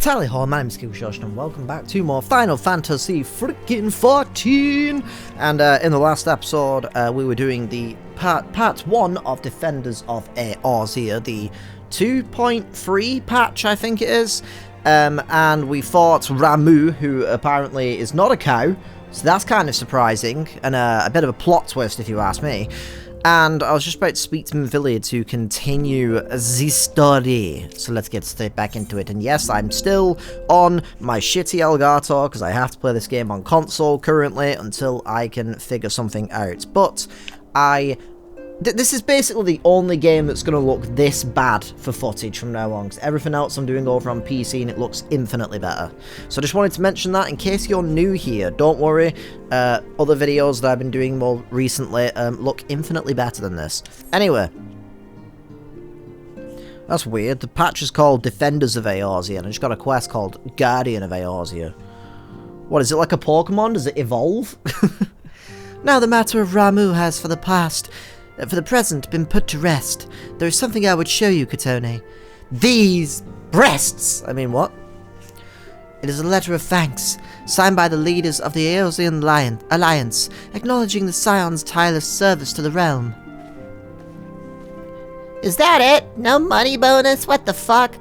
Tally ho, my name's KingFishOcean and welcome back to more Final Fantasy freaking 14. And in the last episode, we were doing the part 1 of Defenders of Eorzea, the 2.3 patch, I think it is. And we fought Ramuh, who apparently is not a cow, so that's kind of surprising, and a bit of a plot twist if you ask me. And I was just about to speak to Myriad to continue the story. So let's get straight back into it. And yes, I'm still on my shitty Elgato, because I have to play this game on console currently until I can figure something out. But this is basically the only game that's going to look this bad for footage from now on, because everything else I'm doing over on PC and it looks infinitely better. So I just wanted to mention that in case you're new here. Don't worry, other videos that I've been doing more recently look infinitely better than this. Anyway, that's weird. The patch is called Defenders of Eorzea, and I just got a quest called Guardian of Eorzea. What, is it like a Pokemon? Does it evolve? Now the matter of Ramuh has for the present been put to rest. There is something I would show you, Katone. These breasts! I mean, what? It is a letter of thanks, signed by the leaders of the Eorzean Alliance, acknowledging the Scion's tireless service to the realm. Is that it? No money bonus? What the fuck?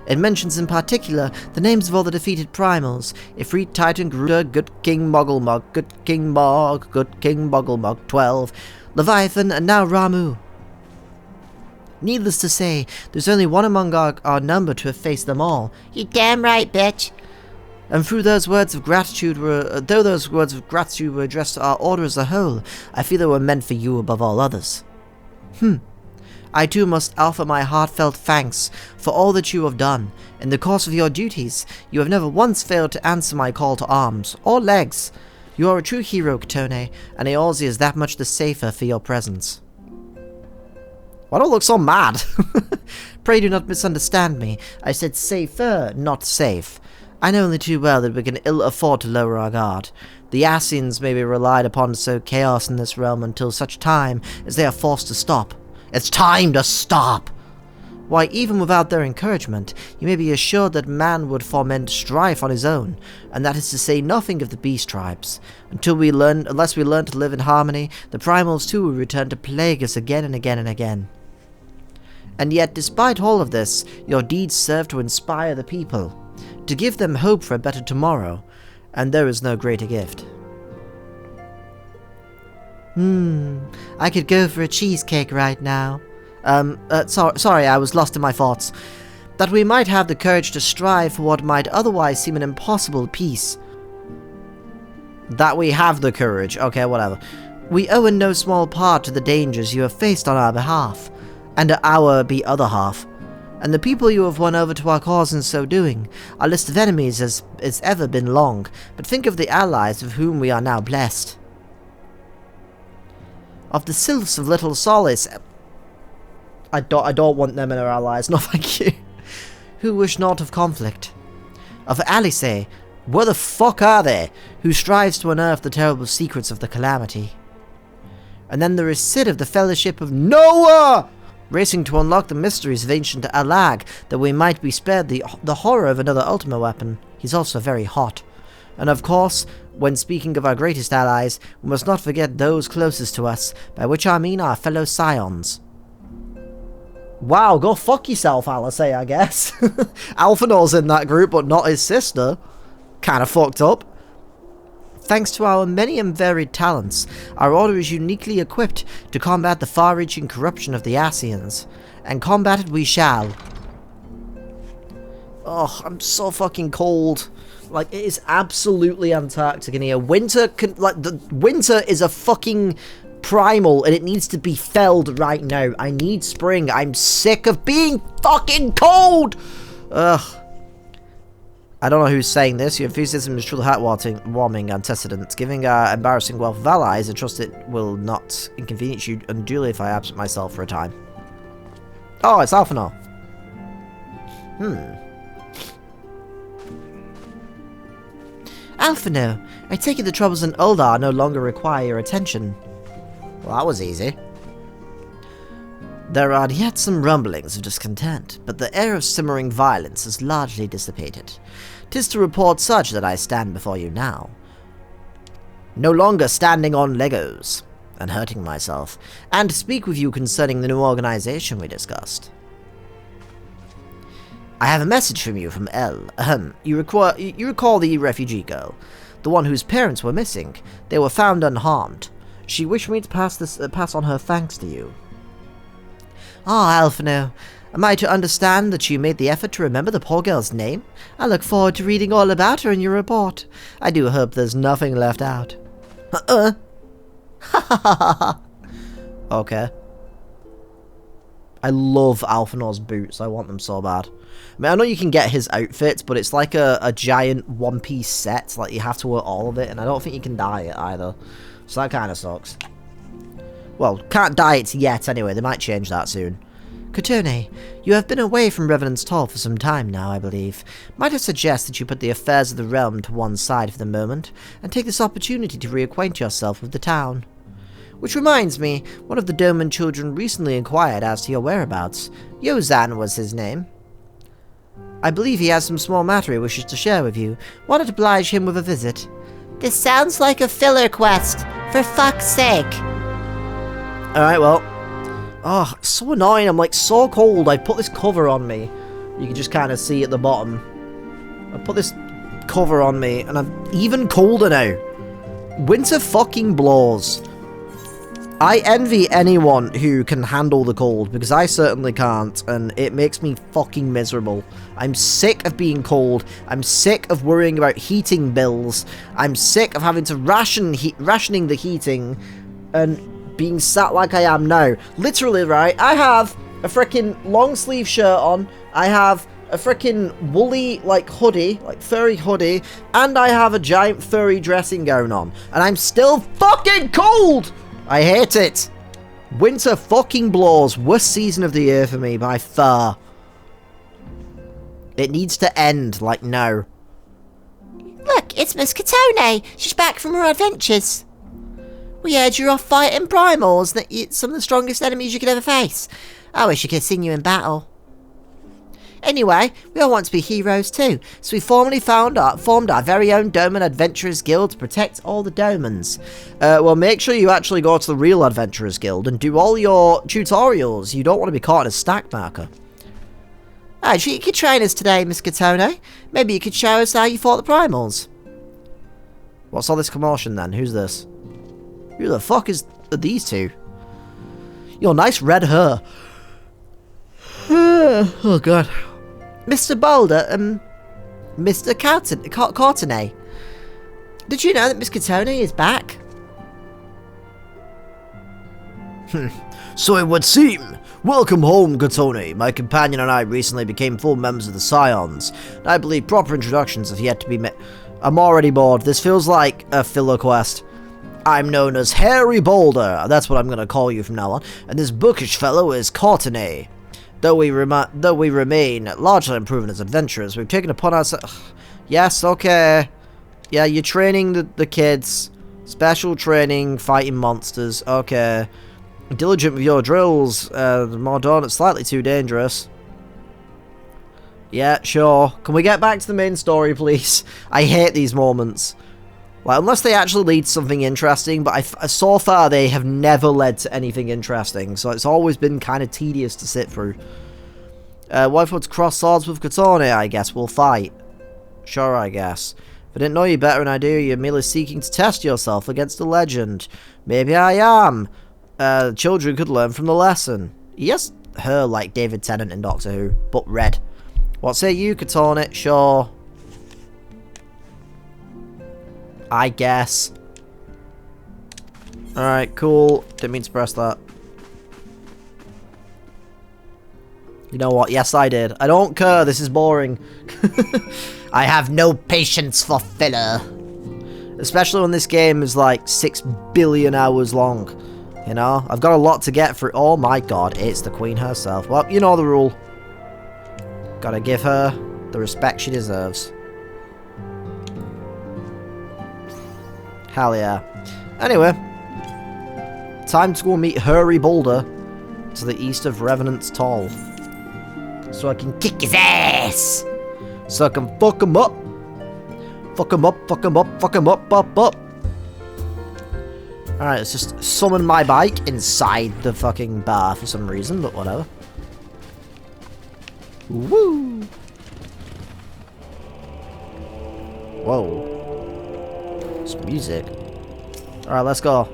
It mentions in particular the names of all the defeated primals: Ifrit, Titan, Garuda, Good King Mogglemog, Good King Mog, Good King Mogglemog 12, Leviathan, and now Ramuh. Needless to say, there's only one among our number to have faced them all. You damn right, bitch. And through those words of gratitude though those words of gratitude were addressed to our order as a whole, I feel they were meant for you above all others. I too must offer my heartfelt thanks for all that you have done. In the course of your duties, you have never once failed to answer my call to arms, or legs. You are a true hero, Katone, and Eorzea is that much the safer for your presence. Why do I look so mad? Pray do not misunderstand me. I said safer, not safe. I know only too well that we can ill afford to lower our guard. The Ascians may be relied upon to sow chaos in this realm until such time as they are forced to stop. It's time to stop! Why, even without their encouragement, you may be assured that man would foment strife on his own, and that is to say nothing of the beast tribes. Unless we learn to live in harmony, the primals too will return to plague us again and again and again. And yet, despite all of this, your deeds serve to inspire the people, to give them hope for a better tomorrow, and there is no greater gift. I could go for a cheesecake right now. Sorry, I was lost in my thoughts. That we might have the courage to strive for what might otherwise seem an impossible peace. That we have the courage. Okay, whatever. We owe in no small part to the dangers you have faced on our behalf, and our other half. And the people you have won over to our cause in so doing. Our list of enemies has ever been long, but think of the allies of whom we are now blessed. Of the sylphs of Little Solace, I don't want them in our allies, no thank you. Who wish not of conflict. Of Alice, where the fuck are they? Who strives to unearth the terrible secrets of the calamity. And then there is Sid of the Fellowship of Noah, racing to unlock the mysteries of ancient Alag, that we might be spared the horror of another Ultima weapon. He's also very hot. And of course, when speaking of our greatest allies, we must not forget those closest to us, by which I mean our fellow Scions. Wow, go fuck yourself, Alice, I guess. Alphinaud's in that group, but not his sister. Kinda fucked up. Thanks to our many and varied talents, our order is uniquely equipped to combat the far-reaching corruption of the Ascians. And combat it we shall. Oh, I'm so fucking cold. Like, it is absolutely Antarctic in here. Winter is a fucking primal, and it needs to be felled right now. I need spring. I'm sick of being fucking cold! Ugh. I don't know who's saying this. Your enthusiasm is truly heartwarming antecedent. Giving our embarrassing wealth of allies, I trust it will not inconvenience you unduly if I absent myself for a time. Oh, it's Alphinaud. Alphinaud, I take it the troubles in Uldar no longer require your attention. Well, that was easy. There are yet some rumblings of discontent, but the air of simmering violence has largely dissipated. 'Tis to report such that I stand before you now. No longer standing on Legos and hurting myself, and to speak with you concerning the new organization we discussed. I have a message from you from Elle. You recall the refugee girl, the one whose parents were missing. They were found unharmed. She wished me to pass on her thanks to you. Ah, Alphino, am I to understand that you made the effort to remember the poor girl's name? I look forward to reading all about her in your report. I do hope there's nothing left out. Ha ha ha. Okay. I love Alphino's boots. I want them so bad. I mean, I know you can get his outfits, but it's like a giant one-piece set. Like, you have to wear all of it, and I don't think you can dye it either. So that kind of sucks. Well, can't dye it yet anyway. They might change that soon. Kotone, you have been away from Revenant's Hall for some time now, I believe. Might I suggest that you put the affairs of the realm to one side for the moment, and take this opportunity to reacquaint yourself with the town? Which reminds me, one of the Doman children recently inquired as to your whereabouts. Yozan was his name. I believe he has some small matter he wishes to share with you. Why not oblige him with a visit? This sounds like a filler quest, for fuck's sake. Alright, well. Oh, it's so annoying. I'm like so cold. I put this cover on me. You can just kind of see at the bottom. I put this cover on me, and I'm even colder now. Winter fucking blows. I envy anyone who can handle the cold, because I certainly can't, and it makes me fucking miserable. I'm sick of being cold. I'm sick of worrying about heating bills. I'm sick of having to rationing the heating, and being sat like I am now. Literally, right, I have a freaking long sleeve shirt on, I have a freaking woolly, like, hoodie, like, furry hoodie, and I have a giant furry dressing gown on, and I'm still fucking cold! I hate it. Winter fucking blows. Worst season of the year for me by far. It needs to end, like, now. Look, it's Miss Kotone. She's back from her adventures. We heard you're off fighting primals, some of the strongest enemies you could ever face. I wish I could have seen you in battle. Anyway, we all want to be heroes too, so we formed our very own Doman Adventurers Guild to protect all the Domans. Well, make sure you actually go to the real Adventurers Guild and do all your tutorials. You don't want to be caught in a stack marker. Actually, you could train us today, Miss Kotone. Maybe you could show us how you fought the primals. What's all this commotion then? Who's this? Who the fuck are these two? Your nice red hair. Oh god. Mr. Boulder, Mr. Courtenay. Did you know that Miss Kotone is back? So it would seem. Welcome home, Kotone. My companion and I recently became full members of the Scions. I believe proper introductions have yet to be made. I'm already bored. This feels like a filler quest. I'm known as Harry Boulder. That's what I'm going to call you from now on. And this bookish fellow is Courtenay. Though we remain largely unproven as adventurers, we've taken upon ourselves... Yes, okay. Yeah, you're training the kids. Special training, fighting monsters. Okay. Diligent with your drills. More dawn, slightly too dangerous. Yeah, sure. Can we get back to the main story, please? I hate these moments. Like, unless they actually lead to something interesting, but so far they have never led to anything interesting, so it's always been kind of tedious to sit through. What if we cross swords with Kotone? I guess we'll fight. Sure, I guess. If I didn't know you better than I do, you're merely seeking to test yourself against a legend. Maybe I am. Children could learn from the lesson. He has hair like David Tennant in Doctor Who, but red. What say you, Kotone? Sure. I guess. Alright, cool. Didn't mean to press that. You know what? Yes, I did. I don't care. This is boring. I have no patience for filler. Especially when this game is like 6 billion hours long. You know? I've got a lot to get through. Oh my god, it's the Queen herself. Well, you know the rule. Gotta give her the respect she deserves. Hell yeah. Anyway. Time to go meet Harry Boulder. to the east of Revenant's Toll. So I can kick his ass! So I can fuck him up! Fuck him up, fuck him up, fuck him up, up, up! Alright, let's just summon my bike inside the fucking bar for some reason, but whatever. Woo! Whoa. It's music. Alright, let's go.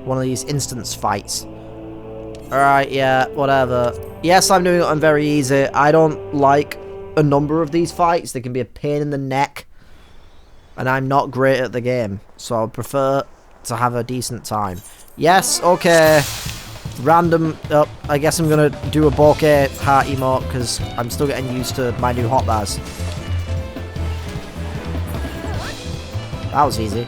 One of these instance fights. Alright, yeah, whatever. Yes, I'm doing it on very easy. I don't like a number of these fights. They can be a pain in the neck. And I'm not great at the game. So I would prefer to have a decent time. Yes, okay. Random. Oh, I guess I'm gonna do a bokeh heart emote because I'm still getting used to my new hotbars. That was easy.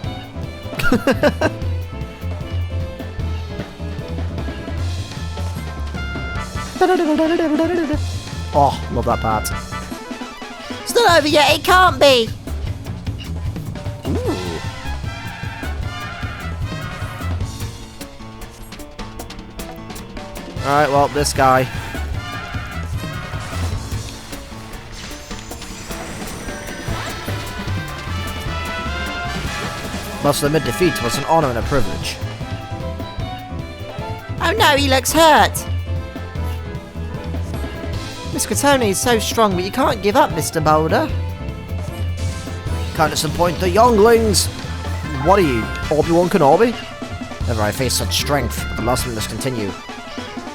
Oh, love that part. It's not over yet, it can't be! Ooh. Alright, well, this guy. Must admit defeat was an honor and a privilege. Oh no, he looks hurt! Miss Katoni is so strong, but you can't give up, Mr. Boulder. Can't disappoint the younglings! What are you, Obi-Wan Kenobi? Never I faced such strength, but the lesson must continue.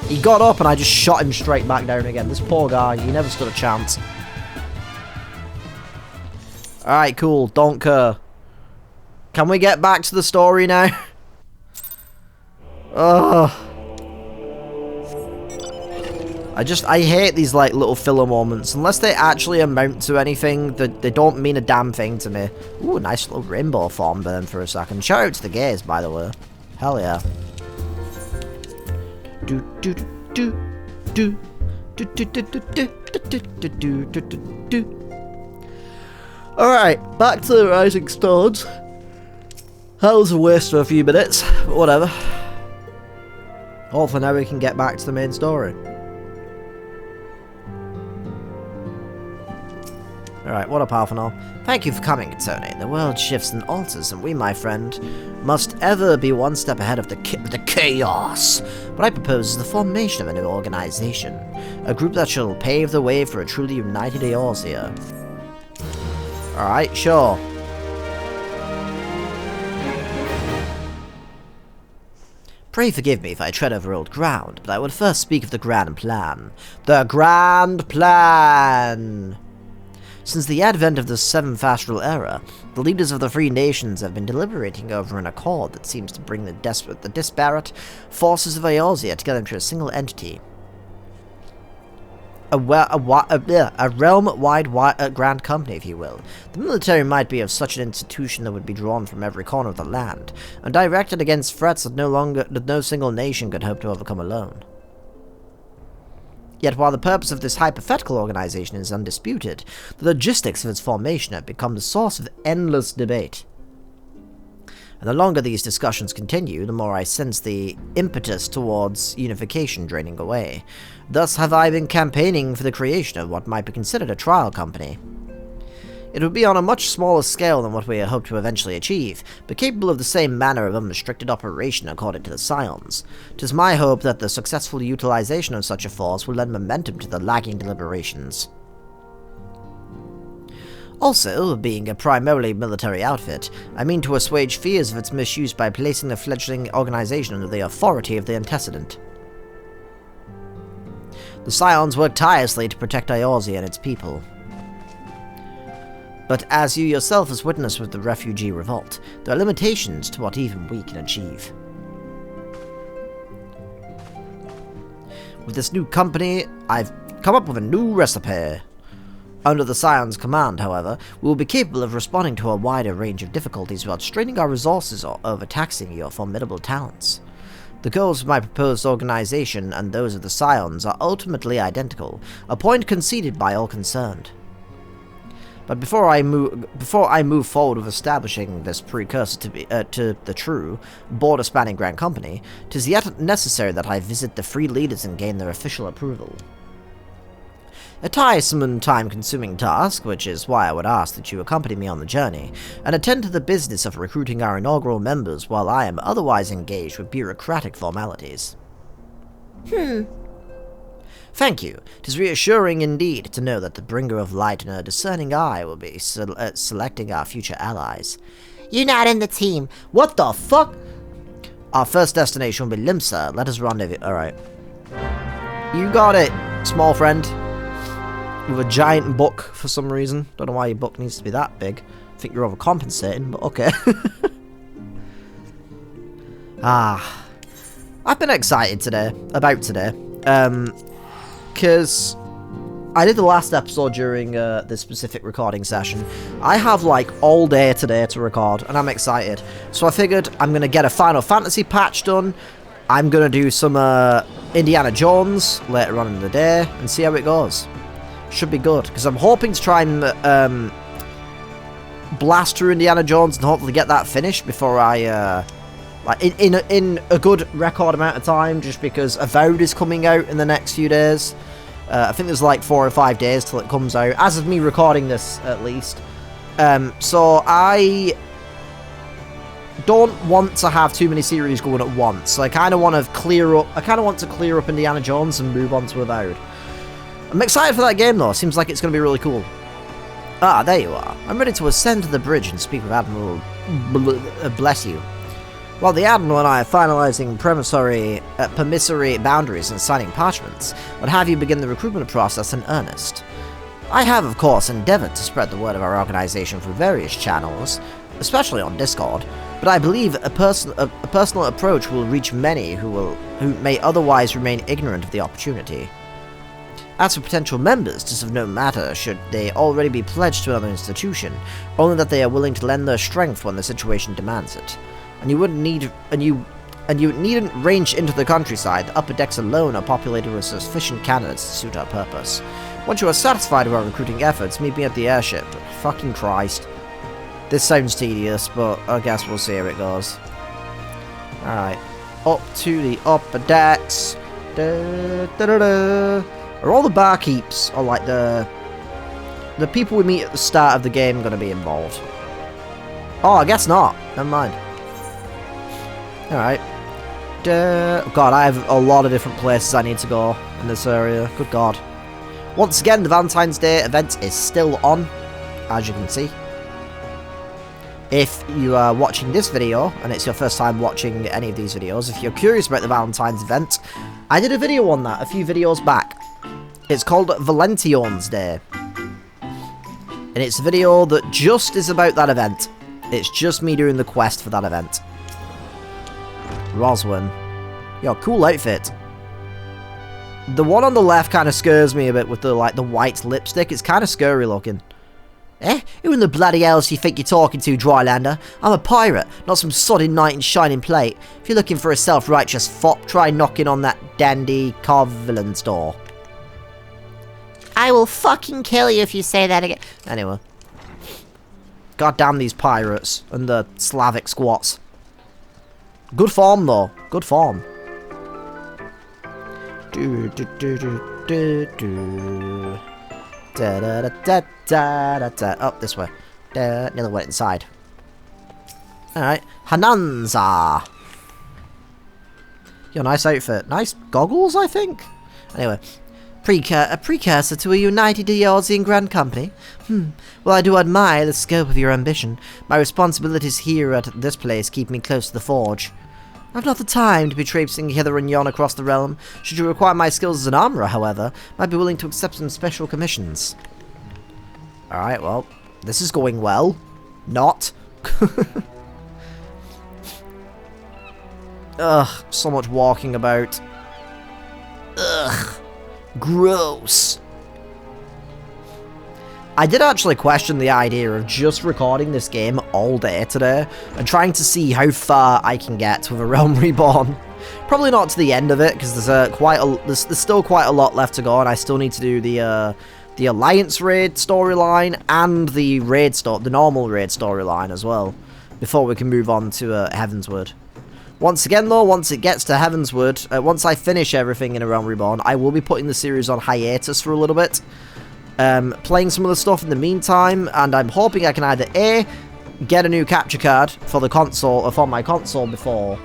He got up and I just shot him straight back down again. This poor guy, he never stood a chance. Alright, cool, don't care. Can we get back to the story now? Ugh. I hate these like little filler moments. Unless they actually amount to anything, they don't mean a damn thing to me. Ooh, nice little rainbow formed then for a second. Shout out to the gays, by the way. Hell yeah. Do do do do do do do do do do do do do do. Alright, back to the Rising Stones. That was a waste for a few minutes, but whatever. Hopefully now we can get back to the main story. Alright, what up, Alphanol? Thank you for coming, Tony. The world shifts and alters, and we, my friend, must ever be one step ahead of the chaos. What I propose is the formation of a new organization. A group that shall pave the way for a truly united Eorzea. Alright, sure. Pray forgive me if I tread over old ground, but I would first speak of the grand plan. The grand plan! Since the advent of the Seventh Astral Era, the leaders of the Free Nations have been deliberating over an accord that seems to bring the disparate forces of Eorzea together into a single entity. A realm-wide grand company, if you will. The military might be of such an institution that would be drawn from every corner of the land, and directed against threats that no single nation could hope to overcome alone. Yet while the purpose of this hypothetical organization is undisputed, the logistics of its formation have become the source of endless debate. And the longer these discussions continue, the more I sense the impetus towards unification draining away. Thus have I been campaigning for the creation of what might be considered a trial company. It would be on a much smaller scale than what we hope to eventually achieve, but capable of the same manner of unrestricted operation according to the Scions. 'Tis my hope that the successful utilization of such a force will lend momentum to the lagging deliberations. Also, being a primarily military outfit, I mean to assuage fears of its misuse by placing the fledgling organization under the authority of the antecedent. The Scions work tirelessly to protect Eorzea and its people. But as you yourself has witnessed with the refugee revolt, there are limitations to what even we can achieve. With this new company, I've come up with a new recipe. Under the Scion's command, however, we will be capable of responding to a wider range of difficulties without straining our resources or overtaxing your formidable talents. The goals of my proposed organization and those of the Scions are ultimately identical, a point conceded by all concerned. But before I move forward with establishing this precursor to the true, border-spanning Grand Company, 'tis yet necessary that I visit the free leaders and gain their official approval. A tiresome and time-consuming task, which is why I would ask that you accompany me on the journey, and attend to the business of recruiting our inaugural members while I am otherwise engaged with bureaucratic formalities. Thank you. 'Tis reassuring indeed to know that the bringer of light and a discerning eye will be selecting our future allies. You're not in the team. What the fuck? Our first destination will be Limsa. Let us rendezvous. Alright. You got it, small friend. With a giant book for some reason. Don't know why your book needs to be that big. I think you're overcompensating, but okay. I've been excited about today. Because I did the last episode during this specific recording session. I have like all day today to record, and I'm excited. So I figured I'm going to get a Final Fantasy patch done. I'm going to do some Indiana Jones later on in the day, and see how it goes. Should be good, because I'm hoping to try and blast through Indiana Jones and hopefully get that finished before I, like, in a good record amount of time, just because Avowed is coming out in the next few days. I think there's like 4 or 5 days till it comes out, as of me recording this, at least. So I don't want to have too many series going at once, so I kind of want to clear up Indiana Jones and move on to Avowed. I'm excited for that game, though. Seems like it's going to be really cool. Ah, there you are. I'm ready to ascend to the bridge and speak with Admiral... bless you. While the Admiral and I are finalizing promissory boundaries and signing parchments, would have you begin the recruitment process in earnest. I have, of course, endeavored to spread the word of our organization through various channels, especially on Discord, but I believe a personal approach will reach many who may otherwise remain ignorant of the opportunity. As for potential members, 'tis of no matter should they already be pledged to another institution, only that they are willing to lend their strength when the situation demands it. And you needn't range into the countryside. The upper decks alone are populated with sufficient candidates to suit our purpose. Once you are satisfied with our recruiting efforts, meet me at the airship. Fucking Christ. This sounds tedious, but I guess we'll see how it goes. Alright. Up to the upper decks. Da, da, da, da. Are all the barkeeps, or like the people we meet at the start of the game, going to be involved? Oh, I guess not. Never mind. Alright. God, I have a lot of different places I need to go in this area. Good God. Once again, the Valentine's Day event is still on, as you can see. If you are watching this video, and it's your first time watching any of these videos, if you're curious about the Valentine's event, I did a video on that a few videos back. It's called Valention's Day. And it's a video that just is about that event. It's just me doing the quest for that event. Roswin. Yo, cool outfit. The one on the left kind of scares me a bit with the white lipstick. It's kind of scary looking. Eh? Who in the bloody hell's do you think you're talking to, Drylander? I'm a pirate, not some sodding knight in shining plate. If you're looking for a self-righteous fop, try knocking on that dandy Carvelin's door. I will fucking kill you if you say that again. Anyway. God damn these pirates and the Slavic squats. Good form, though. Good form. Do do do do do do. Da da da da da da da. Up this way. Nearly went inside. Alright. Hananza. Your nice outfit. Nice goggles, I think. Anyway. A precursor to a united Eorzean Grand Company? Well, I do admire the scope of your ambition. My responsibilities here at this place keep me close to the forge. I've not the time to be traipsing hither and yon across the realm. Should you require my skills as an armourer, however, might be willing to accept some special commissions. Alright, well, this is going well. Not. Ugh, so much walking about. Ugh. Gross. I did actually question the idea of just recording this game all day today and trying to see how far I can get with A Realm Reborn. Probably not to the end of it, because there's still quite a lot left to go, and I still need to do the the Alliance raid storyline and the normal raid storyline as well, before we can move on to Heavensward. Once again though, once it gets to Heavensward, once I finish everything in A Realm Reborn, I will be putting the series on hiatus for a little bit, playing some of the stuff in the meantime, and I'm hoping I can either A, get a new capture card for the console, or for my console before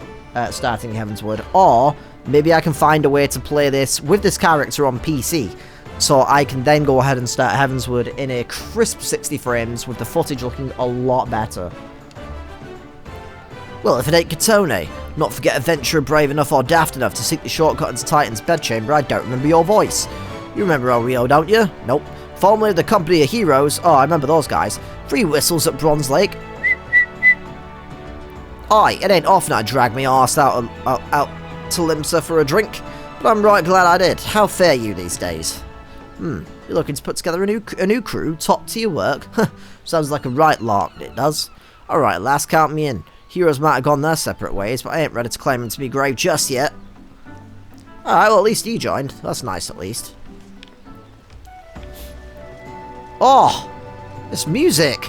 starting Heavensward, or maybe I can find a way to play this with this character on PC, so I can then go ahead and start Heavensward in a crisp 60 frames with the footage looking a lot better. Well, if it ain't Katone, not forget adventurer brave enough or daft enough to seek the shortcut into Titan's bedchamber, I don't remember your voice. You remember El Rio, don't you? Nope. Formerly of the Company of Heroes, oh, I remember those guys. 3 whistles at Bronze Lake. Aye, it ain't often I drag me arse out to Limsa for a drink, but I'm right glad I did. How fare you these days? You're looking to put together a new crew, top tier work? Sounds like a right lark, it does. Alright, lass, count me in. Heroes might have gone their separate ways, but I ain't ready to claim him to be grave just yet. Alright, well at least he joined. That's nice at least. Oh! This music!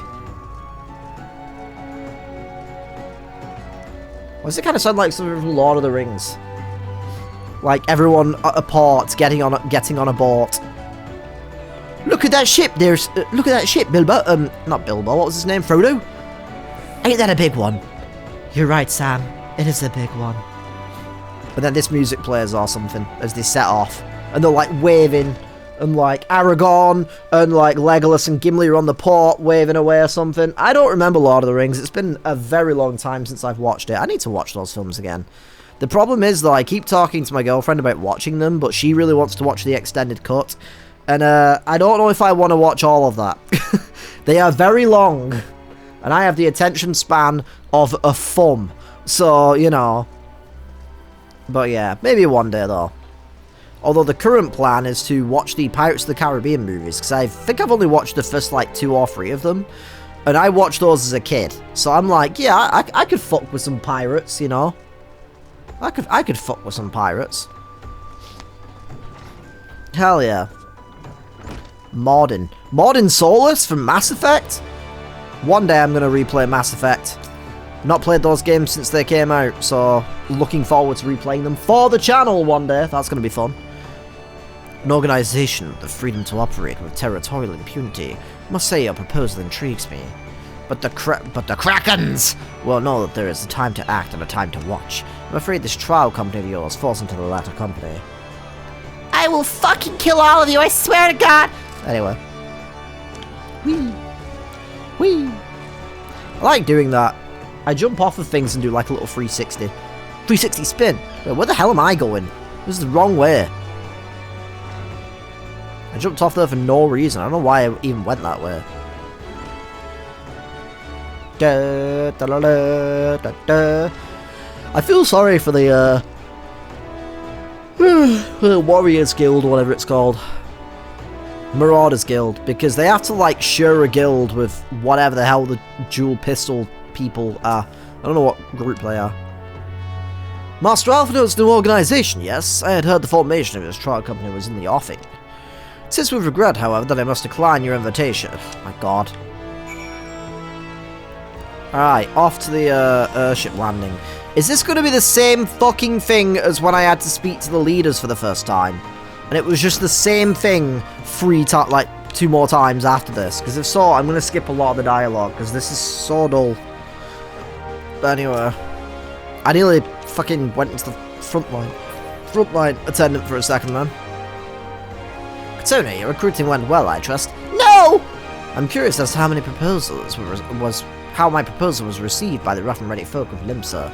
Why does it kind of sound like something from Lord of the Rings? Like everyone at a port getting on a boat. Look at that ship! Look at that ship, Bilbo. Not Bilbo. What was his name? Frodo. Ain't that a big one? You're right, Sam. It is a big one. But then this music plays or something as they set off, and they're like waving, and like Aragorn and like Legolas and Gimli are on the port waving away or something. I don't remember Lord of the Rings. It's been a very long time since I've watched it. I need to watch those films again. The problem is though, I keep talking to my girlfriend about watching them, but she really wants to watch the extended cut. And I don't know if I want to watch all of that. They are very long. And I have the attention span of a thumb. So, you know. But yeah, maybe one day though. Although the current plan is to watch the Pirates of the Caribbean movies, because I think I've only watched the first like 2 or 3 of them. And I watched those as a kid. So I'm like, yeah, I could fuck with some pirates, you know. I could fuck with some pirates. Hell yeah. Mordin Solus from Mass Effect? One day I'm going to replay Mass Effect. Not played those games since they came out, so looking forward to replaying them for the channel one day. That's going to be fun. An organisation with the freedom to operate with territorial impunity. Must say your proposal intrigues me. But the Krakens will know that there is a time to act and a time to watch. I'm afraid this trial company of yours falls into the latter company. I will fucking kill all of you, I swear to God! Anyway. Whee! Whee! I like doing that. I jump off of things and do like a little 360. 360 spin! Wait, where the hell am I going? This is the wrong way. I jumped off there for no reason. I don't know why I even went that way. Da, da, da, da, da, da. I feel sorry for the Warriors Guild, or whatever it's called. Marauders Guild, because they have to like share a guild with whatever the hell the dual pistol people are. I don't know what group they are. Master Alphinaud's new organisation, yes. I had heard the formation of his trial company was in the offing. It is with regret, however, that I must decline your invitation. Oh, my God. Alright, off to the airship landing. Is this going to be the same fucking thing as when I had to speak to the leaders for the first time? And it was just the same thing 2 more times after this. Because if so, I'm going to skip a lot of the dialogue. Because this is so dull. But anyway. I nearly fucking went into the front line attendant for a second, man. Katone, your recruiting went well, I trust. No! I'm curious as to how my proposal was received by the rough and ready folk of Limsa.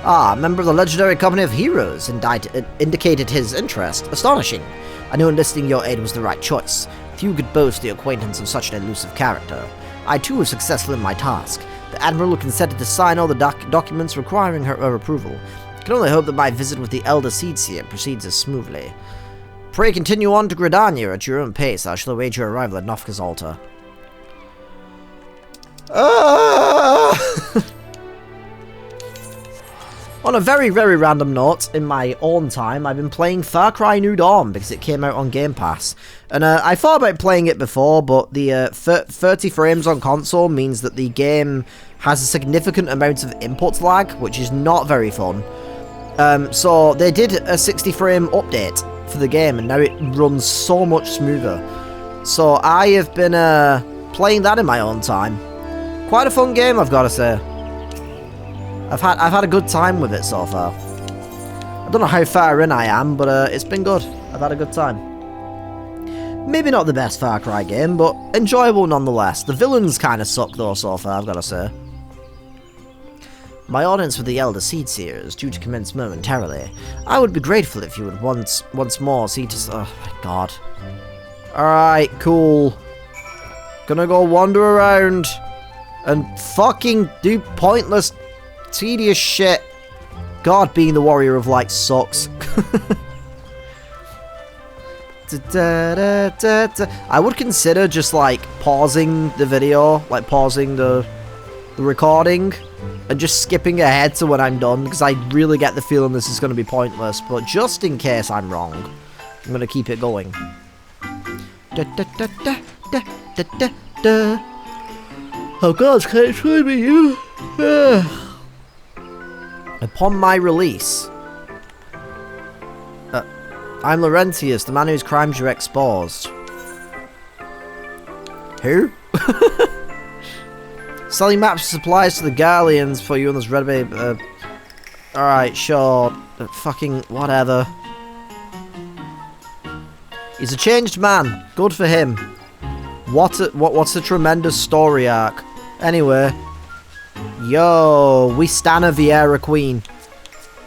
Ah, a member of the legendary company of heroes indicated his interest. Astonishing. I knew enlisting your aid was the right choice. Few could boast the acquaintance of such an elusive character. I too was successful in my task. The Admiral consented to sign all the documents requiring her approval. I can only hope that my visit with the Elder Seedseer proceeds as smoothly. Pray continue on to Gridania at your own pace. I shall await your arrival at Nofka's altar. On a very, very random note, in my own time, I've been playing Far Cry New Dawn because it came out on Game Pass. And I thought about playing it before, but the 30 frames on console means that the game has a significant amount of input lag, which is not very fun. So they did a 60 frame update for the game, and now it runs so much smoother. So I have been playing that in my own time. Quite a fun game, I've got to say. I've had a good time with it so far. I don't know how far in I am, but it's been good. I've had a good time. Maybe not the best Far Cry game, but enjoyable nonetheless. The villains kind of suck though so far, I've got to say. My audience with the Elder Seed Seer is due to commence momentarily. I would be grateful if you would once more see to... Oh my god. Alright, cool. Gonna go wander around and fucking do pointless, tedious shit. God, being the Warrior of Light sucks. I would consider just like pausing the video, like pausing the recording, and just skipping ahead to when I'm done, because I really get the feeling this is going to be pointless, but just in case I'm wrong, I'm going to keep it going. Oh god, can it truly be you? Upon my release, I'm Laurentius, the man whose crimes you exposed. Who? Selling maps and supplies to the Guardians for you and this red babe. Alright, sure. Fucking whatever. He's a changed man. Good for him. What's a tremendous story arc. Anyway. Yo, we stan a Vieira Queen.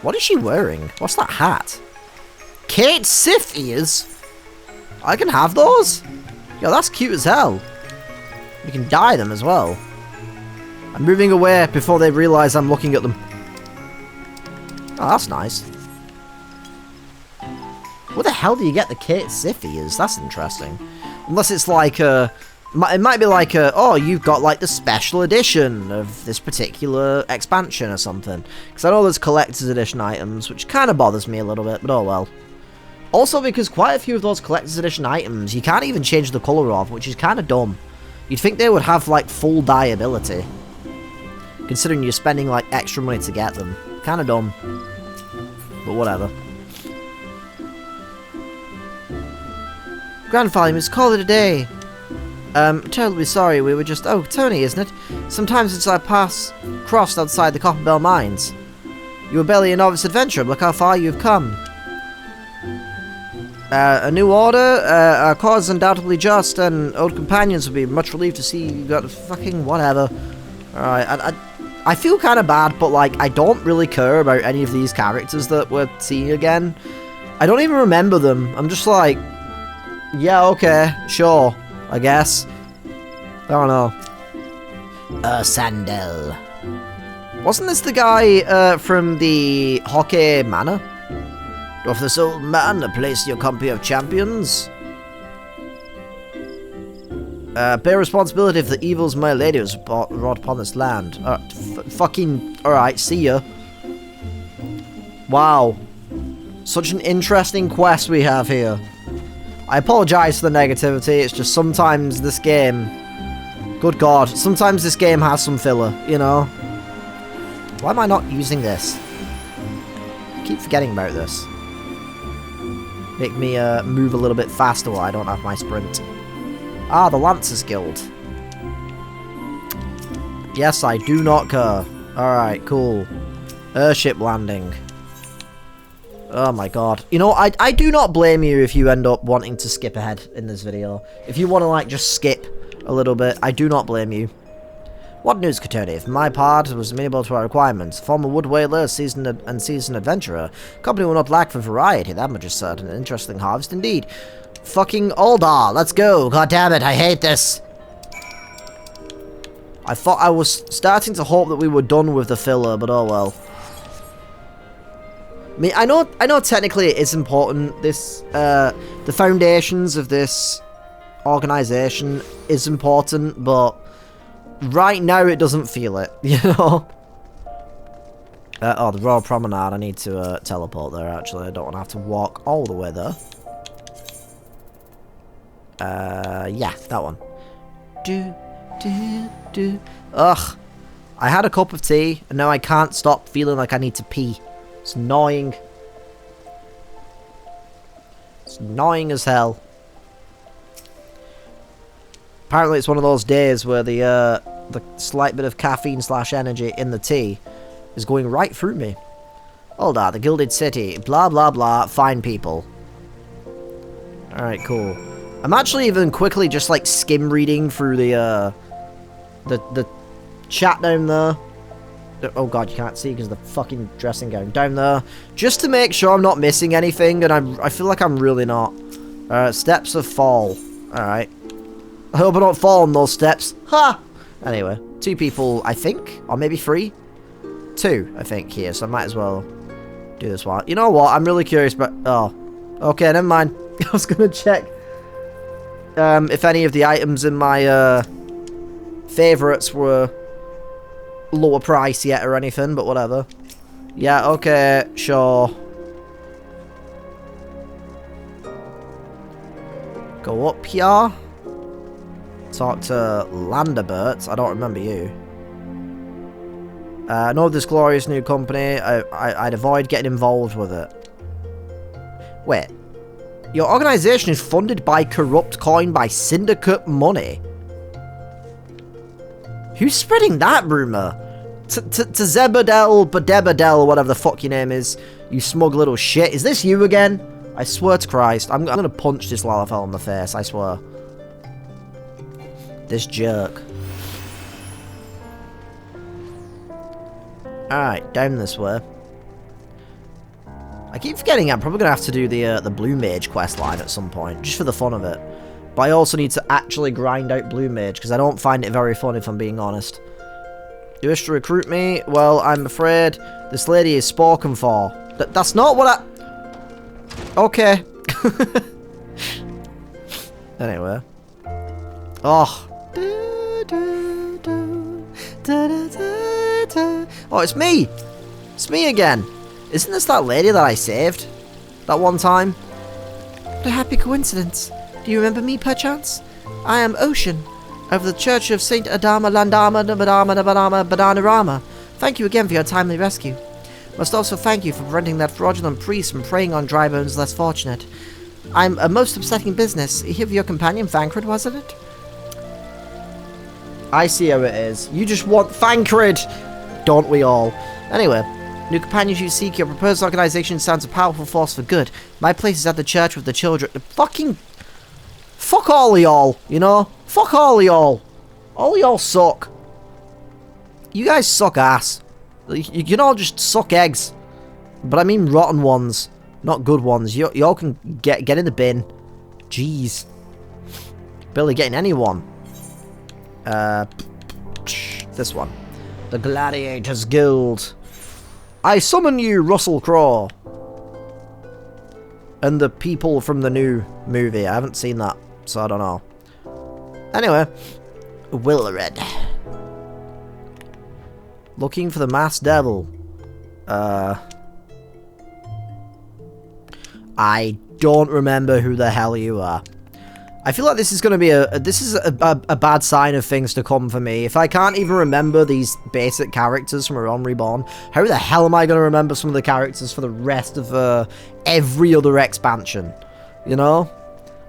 What is she wearing? What's that hat? Kate Sith ears? I can have those? Yo, that's cute as hell. You can dye them as well. I'm moving away before they realise I'm looking at them. Oh, that's nice. Where the hell do you get the Kate Sith ears? That's interesting. Unless it's like a... It might be like a... Oh, you've got like the special edition of this particular expansion or something. Because I know there's collector's edition items, which kind of bothers me a little bit, but oh well. Also because quite a few of those collector's edition items you can't even change the colour of, which is kind of dumb. You'd think they would have like full dye ability, considering you're spending like extra money to get them. Kind of dumb. But whatever. Grandfather, let's call it a day. Terribly sorry, we were just... Oh, Tony, isn't it? Sometimes it's our paths crossed outside the Copperbell Mines. You were barely a novice adventurer, look how far you've come. A new order? Our cause is undoubtedly just, and old companions will be much relieved to see you got fucking whatever. Alright, I feel kind of bad, but like, I don't really care about any of these characters that we're seeing again. I don't even remember them. I'm just like, yeah, okay, sure, I guess. I don't know. Sandel. Wasn't this the guy from the Hockey Manor? Doth this old man place your company of champions? Bear responsibility for the evils my lady has wrought upon this land. Fucking... Alright, see ya. Wow. Such an interesting quest we have here. I apologise for the negativity, it's just sometimes this game... Good god, sometimes this game has some filler, you know? Why am I not using this? I keep forgetting about this. Make me move a little bit faster while I don't have my sprint. Ah, the Lancers Guild. Yes, I do not care. Alright, cool. Airship landing. Oh my god. You know, I do not blame you if you end up wanting to skip ahead in this video. If you want to, like, just skip a little bit, I do not blame you. What news, Katoni? For my part, it was amenable to our requirements. Former wood whaler, seasoned adventurer. Company will not lack for variety, that much is certain. An interesting harvest indeed. Fucking Aldar, let's go. God damn it, I hate this. I thought I was starting to hope that we were done with the filler, but oh well. I mean, I know technically it is important. This, the foundations of this organization is important, but right now it doesn't feel it, you know? Oh, the Royal Promenade. I need to teleport there, actually. I don't want to have to walk all the way there. Yeah, that one. Ugh. I had a cup of tea, and now I can't stop feeling like I need to pee. It's annoying. It's annoying as hell. Apparently it's one of those days where the slight bit of caffeine / energy in the tea is going right through me. Hold on, the Gilded City, blah blah blah, fine people. Alright, cool. I'm actually even quickly just like skim reading through the chat down there. Oh god, you can't see because of the fucking dressing gown. Down there. Just to make sure I'm not missing anything, and I feel like I'm really not. Steps of fall. Alright. I hope I don't fall on those steps. Ha! Anyway, 2 people, I think. Or maybe 3? 2, I think, here. So I might as well do this one. You know what? I'm really curious, but... Oh. Okay, never mind. I was going to check if any of the items in my favourites were lower price yet or anything, but whatever. Yeah, okay, sure. Go up here. Talk to Landerbert. I don't remember you. I know this glorious new company. I'd avoid getting involved with it. Wait. Your organization is funded by corrupt coin by syndicate money. Who's spreading that rumor? To Zebedel, Badebedel, whatever the fuck your name is. You smug little shit. Is this you again? I swear to Christ. I'm gonna punch this Lalafell in the face, I swear. This jerk. Alright, down this way. I keep forgetting I'm probably going to have to do the Blue Mage questline at some point, just for the fun of it. But I also need to actually grind out Blue Mage, because I don't find it very fun if I'm being honest. You wish to recruit me? Well, I'm afraid this lady is spoken for. That's not what I... Okay. Anyway. Oh. Oh, it's me! It's me again! Isn't this that lady that I saved? That one time? What a happy coincidence. Do you remember me, perchance? I am Ocean, of the Church of Saint Adama Landama Badama Badanarama. Thank you again for your timely rescue. Must also thank you for preventing that fraudulent priest from preying on dry bones less fortunate. I'm a most upsetting business. Here for your companion, Thancred, wasn't it? I see how it is. You just want Thancred! Don't we all? Anyway, new companions you seek, your proposed organization sounds a powerful force for good. My place is at the church with the children. Fuck all of y'all, you know? Fuck all of y'all. All of y'all suck. You guys suck ass. You can all just suck eggs. But I mean rotten ones. Not good ones. Y'all can get in the bin. Jeez. Barely getting anyone. This one. The Gladiators Guild. I summon you, Russell Crowe. And the people from the new movie. I haven't seen that, so I don't know. Anyway. Willred. Looking for the masked devil. I don't remember who the hell you are. I feel like this is going to be a bad sign of things to come for me. If I can't even remember these basic characters from A Realm Reborn, how the hell am I going to remember some of the characters for the rest of every other expansion? You know?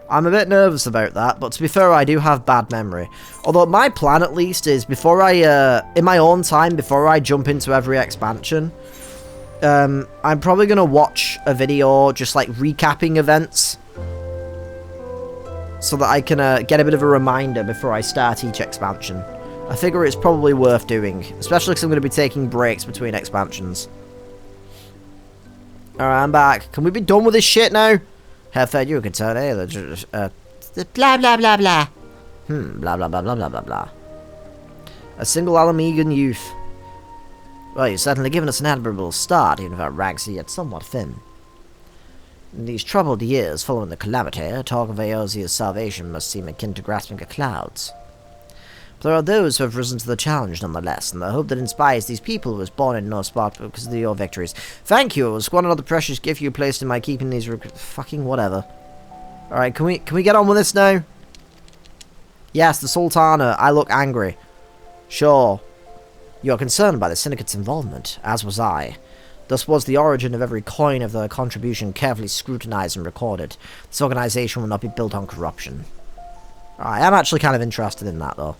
I'm a bit nervous about that, but to be fair, I do have bad memory. Although my plan, at least, is before I, in my own time, before I jump into every expansion, I'm probably going to watch a video just, like, recapping events, so that I can get a bit of a reminder before I start each expansion. I figure it's probably worth doing, especially because I'm going to be taking breaks between expansions. Alright, I'm back. Can we be done with this shit now? Have fed you can turn Blah blah blah blah. Blah blah blah blah blah blah blah. A single Alamegan youth. Well, you've certainly given us an admirable start, even if our ranks are yet somewhat thin. In these troubled years following the calamity, talk of Eosia's salvation must seem akin to grasping at clouds. There are those who have risen to the challenge nonetheless, and the hope that inspires these people was born in no spot because of your victories. Thank you, it was one another precious gift you placed in my keeping these fucking whatever. Alright, can we get on with this now? Yes, the Sultana, I look angry. Sure. You are concerned by the syndicate's involvement, as was I. Thus was the origin of every coin of their contribution carefully scrutinized and recorded. This organization will not be built on corruption. I am actually kind of interested in that, though.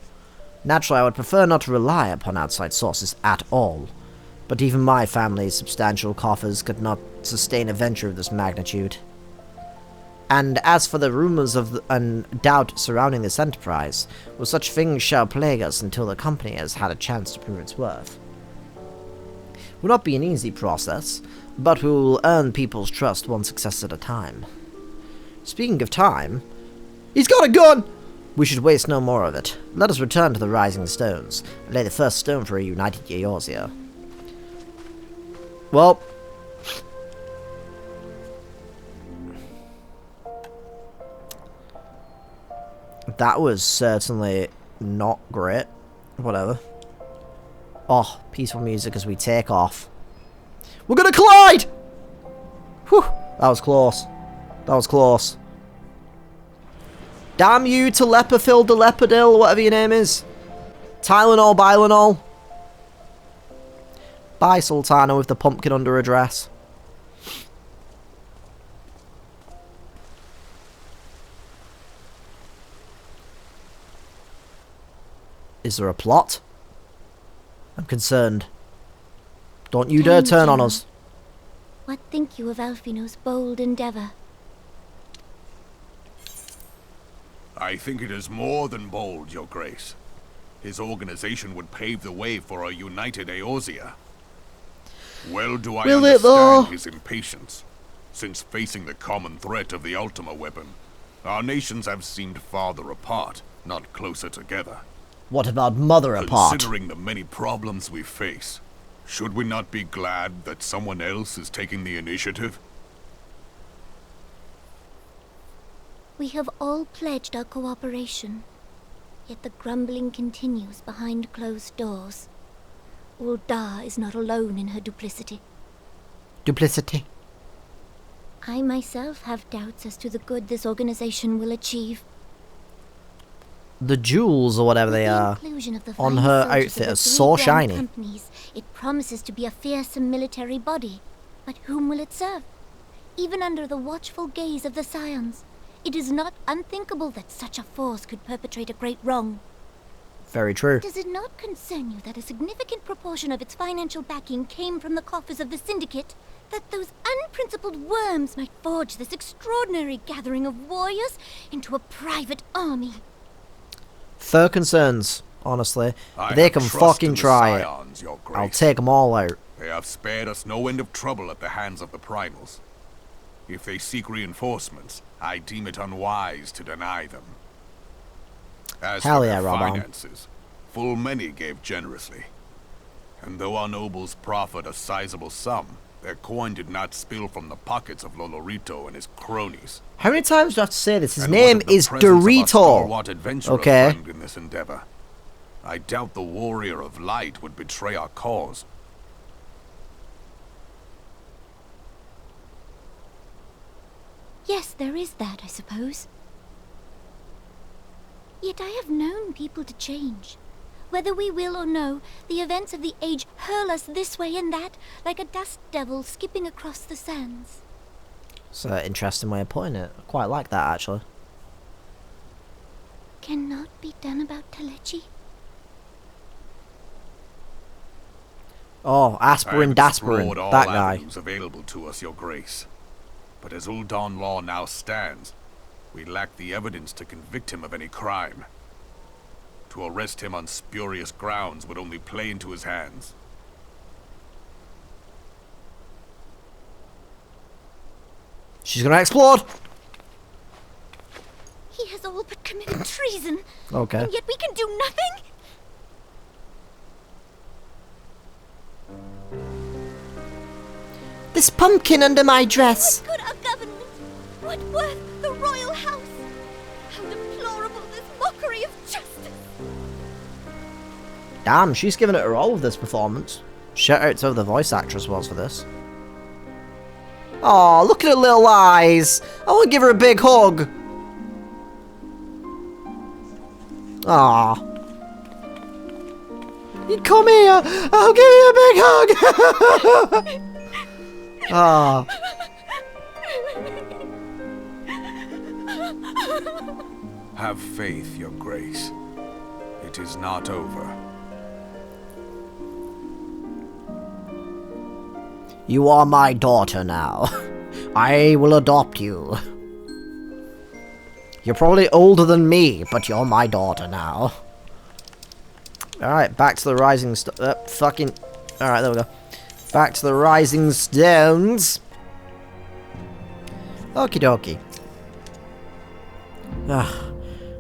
Naturally, I would prefer not to rely upon outside sources at all, but even my family's substantial coffers could not sustain a venture of this magnitude. And as for the rumors of and doubt surrounding this enterprise, well, such things shall plague us until the company has had a chance to prove its worth. It will not be an easy process, but we will earn people's trust one success at a time. Speaking of time, he's got a gun! We should waste no more of it. Let us return to the Rising Stones, and lay the first stone for a united Eorzea. Well, that was certainly not great. Whatever. Oh, peaceful music as we take off. We're gonna collide! Whew, that was close. That was close. Damn you, Telepafil, Delepidil, whatever your name is. Tylenol, Bylenol. Bye, Sultana with the pumpkin under her dress. Is there a plot? I'm concerned. Don't you dare turn on us. What think you of Alfino's bold endeavor? I think it is more than bold, Your Grace. His organization would pave the way for a united Eorzea. Well do I understand his impatience, since facing the common threat of the Ultima weapon, our nations have seemed farther apart, not closer together. What about mother apart? Considering the many problems we face, should we not be glad that someone else is taking the initiative? We have all pledged our cooperation, yet the grumbling continues behind closed doors. Ul'dah is not alone in her duplicity. Duplicity? I myself have doubts as to the good this organization will achieve. The jewels, or whatever they are, on her outfit are so shiny. Companies, it promises to be a fearsome military body. But whom will it serve? Even under the watchful gaze of the Scions, it is not unthinkable that such a force could perpetrate a great wrong. Very true. Does it not concern you that a significant proportion of its financial backing came from the coffers of the Syndicate? That those unprincipled worms might forge this extraordinary gathering of warriors into a private army? Fair concerns, honestly. They can fucking try it. I'll take them all out. They have spared us no end of trouble at the hands of the Primals. If they seek reinforcements, I deem it unwise to deny them. As for their finances, full many gave generously. And though our nobles proffered a sizable sum, their coin did not spill from the pockets of Lolorito and his cronies. How many times do I have to say this? His name is Dorito. Okay. In this endeavor, I doubt the Warrior of Light would betray our cause. Yes, there is that, I suppose. Yet I have known people to change. Whether we will or no, the events of the age hurl us this way and that, like a dust devil skipping across the sands. It's an interesting way of putting it. I quite like that, actually. Cannot be done about Telechi? Oh, aspirin daspirin, that guy. Available to us, Your Grace. But as Ul'dah law now stands, we lack the evidence to convict him of any crime. To arrest him on spurious grounds would only play into his hands. She's gonna explode! He has all but committed treason. Okay. And yet we can do nothing? This pumpkin under my dress. What good our government? What worth the royal house? How deplorable this mockery of justice! Damn, she's giving it her all with this performance. Shout out to whoever the voice actress was for this. Oh, look at her little eyes. I want to give her a big hug. Aw. You come here. I'll give you a big hug. Ah. Have faith, Your Grace. It is not over. You are my daughter now. I will adopt you. You're probably older than me, but you're my daughter now. Alright, back to the rising fucking... Alright, there we go. Back to the rising stones. Okie dokie. Ah,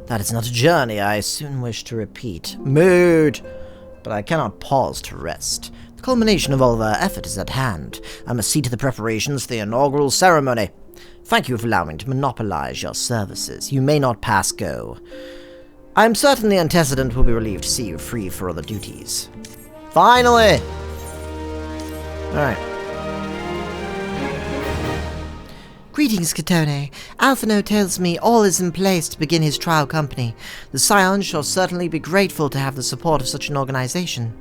that is not a journey I soon wish to repeat. Mood! But I cannot pause to rest. The culmination of all of our effort is at hand. I must see to the preparations for the inaugural ceremony. Thank you for allowing me to monopolize your services. You may not pass go. I am certain the antecedent will be relieved to see you free for other duties. Finally! Alright. Greetings, Katone. Alphino tells me all is in place to begin his trial company. The Scions shall certainly be grateful to have the support of such an organization.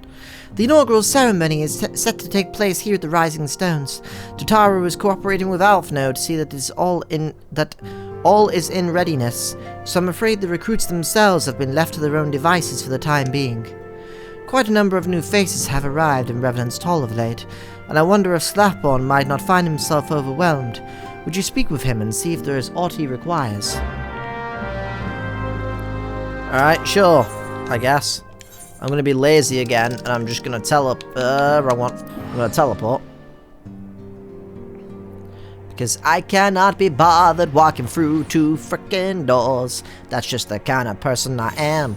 The inaugural ceremony is set to take place here at the Rising Stones. Totaro is cooperating with Alphino to see that all is in readiness, so I'm afraid the recruits themselves have been left to their own devices for the time being. Quite a number of new faces have arrived in Revenant's Hall of late, and I wonder if Slathborn might not find himself overwhelmed. Would you speak with him and see if there is aught he requires? Alright, sure, I guess. I'm gonna be lazy again, and I'm just gonna wrong one. I'm gonna teleport. Because I cannot be bothered walking through 2 frickin' doors. That's just the kind of person I am.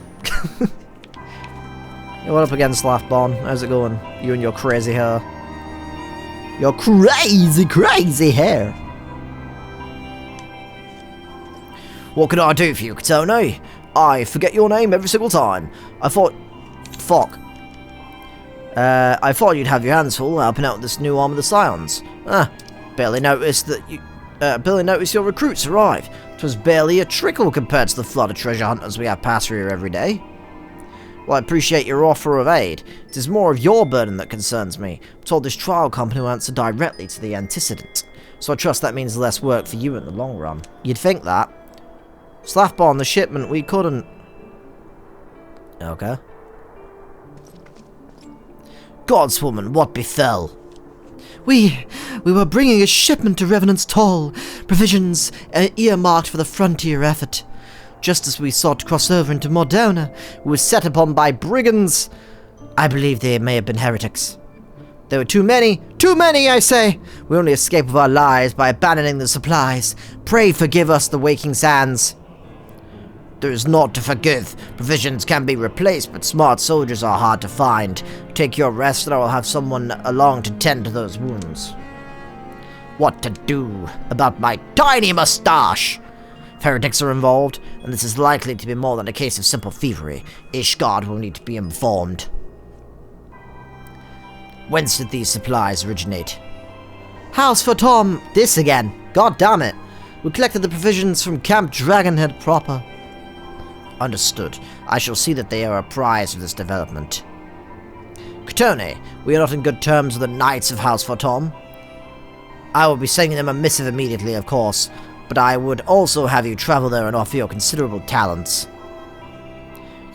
Hey, what up again, Slathborn? How's it going? You and your crazy hair. Your crazy, crazy hair. What can I do for you, Katone? I forget your name every single time. I thought you'd have your hands full helping out with this new arm of the Scions. Barely noticed your recruits arrive. It was barely a trickle compared to the flood of treasure hunters we have pass through here every day. Well, I appreciate your offer of aid. It is more of your burden that concerns me. I'm told this trial company will answer directly to the antecedent, so I trust that means less work for you in the long run. You'd think that. Slathborn, the shipment, we couldn't... Okay. Godswoman, what befell? We were bringing a shipment to Revenant's Hall, provisions earmarked for the frontier effort. Just as we sought to cross over into Mordona, we were set upon by brigands. I believe they may have been heretics. There were too many, I say! We only escaped with our lives by abandoning the supplies. Pray forgive us, the waking sands. There is naught to forgive. Provisions can be replaced, but smart soldiers are hard to find. Take your rest, and I will have someone along to tend to those wounds. What to do about my tiny mustache? If heretics are involved, and this is likely to be more than a case of simple thievery, Ishgard will need to be informed. Whence did these supplies originate? House for Tom! This again! God damn it! We collected the provisions from Camp Dragonhead proper. Understood. I shall see that they are apprised of this development. Katone, we are not in good terms with the Knights of House for Tom. I will be sending them a missive immediately, of course, but I would also have you travel there and offer your considerable talents.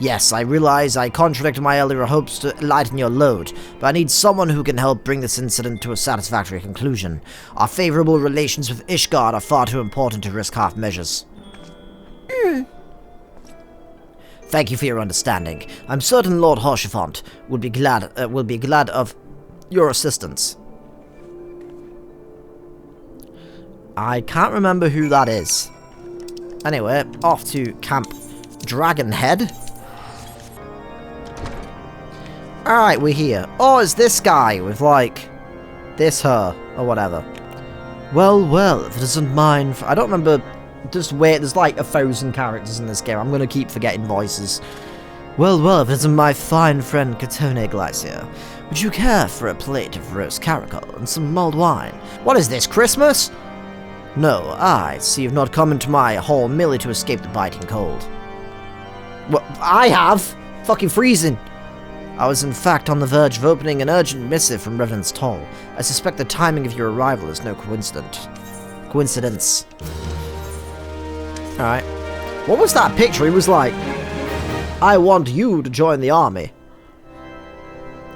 Yes, I realize I contradicted my earlier hopes to lighten your load, but I need someone who can help bring this incident to a satisfactory conclusion. Our favorable relations with Ishgard are far too important to risk half measures. Thank you for your understanding. I'm certain Lord Haurchefant will be glad of your assistance. I can't remember who that is. Anyway, off to Camp Dragonhead. Alright, we're here. Oh, it's this guy with, like, this her, or whatever. Well, if it doesn't mind... I don't remember... Just wait, there's like 1,000 characters in this game. I'm going to keep forgetting voices. Well, well, it is my fine friend Katone Glacier. Would you care for a plate of roast caracol and some mulled wine? What is this, Christmas? No, I see you've not come into my hall merely to escape the biting cold. Well, I have. Fucking freezing. I was in fact on the verge of opening an urgent missive from Revenant's Toll. I suspect the timing of your arrival is no coincidence. Alright. What was that picture? He was like, I want you to join the army.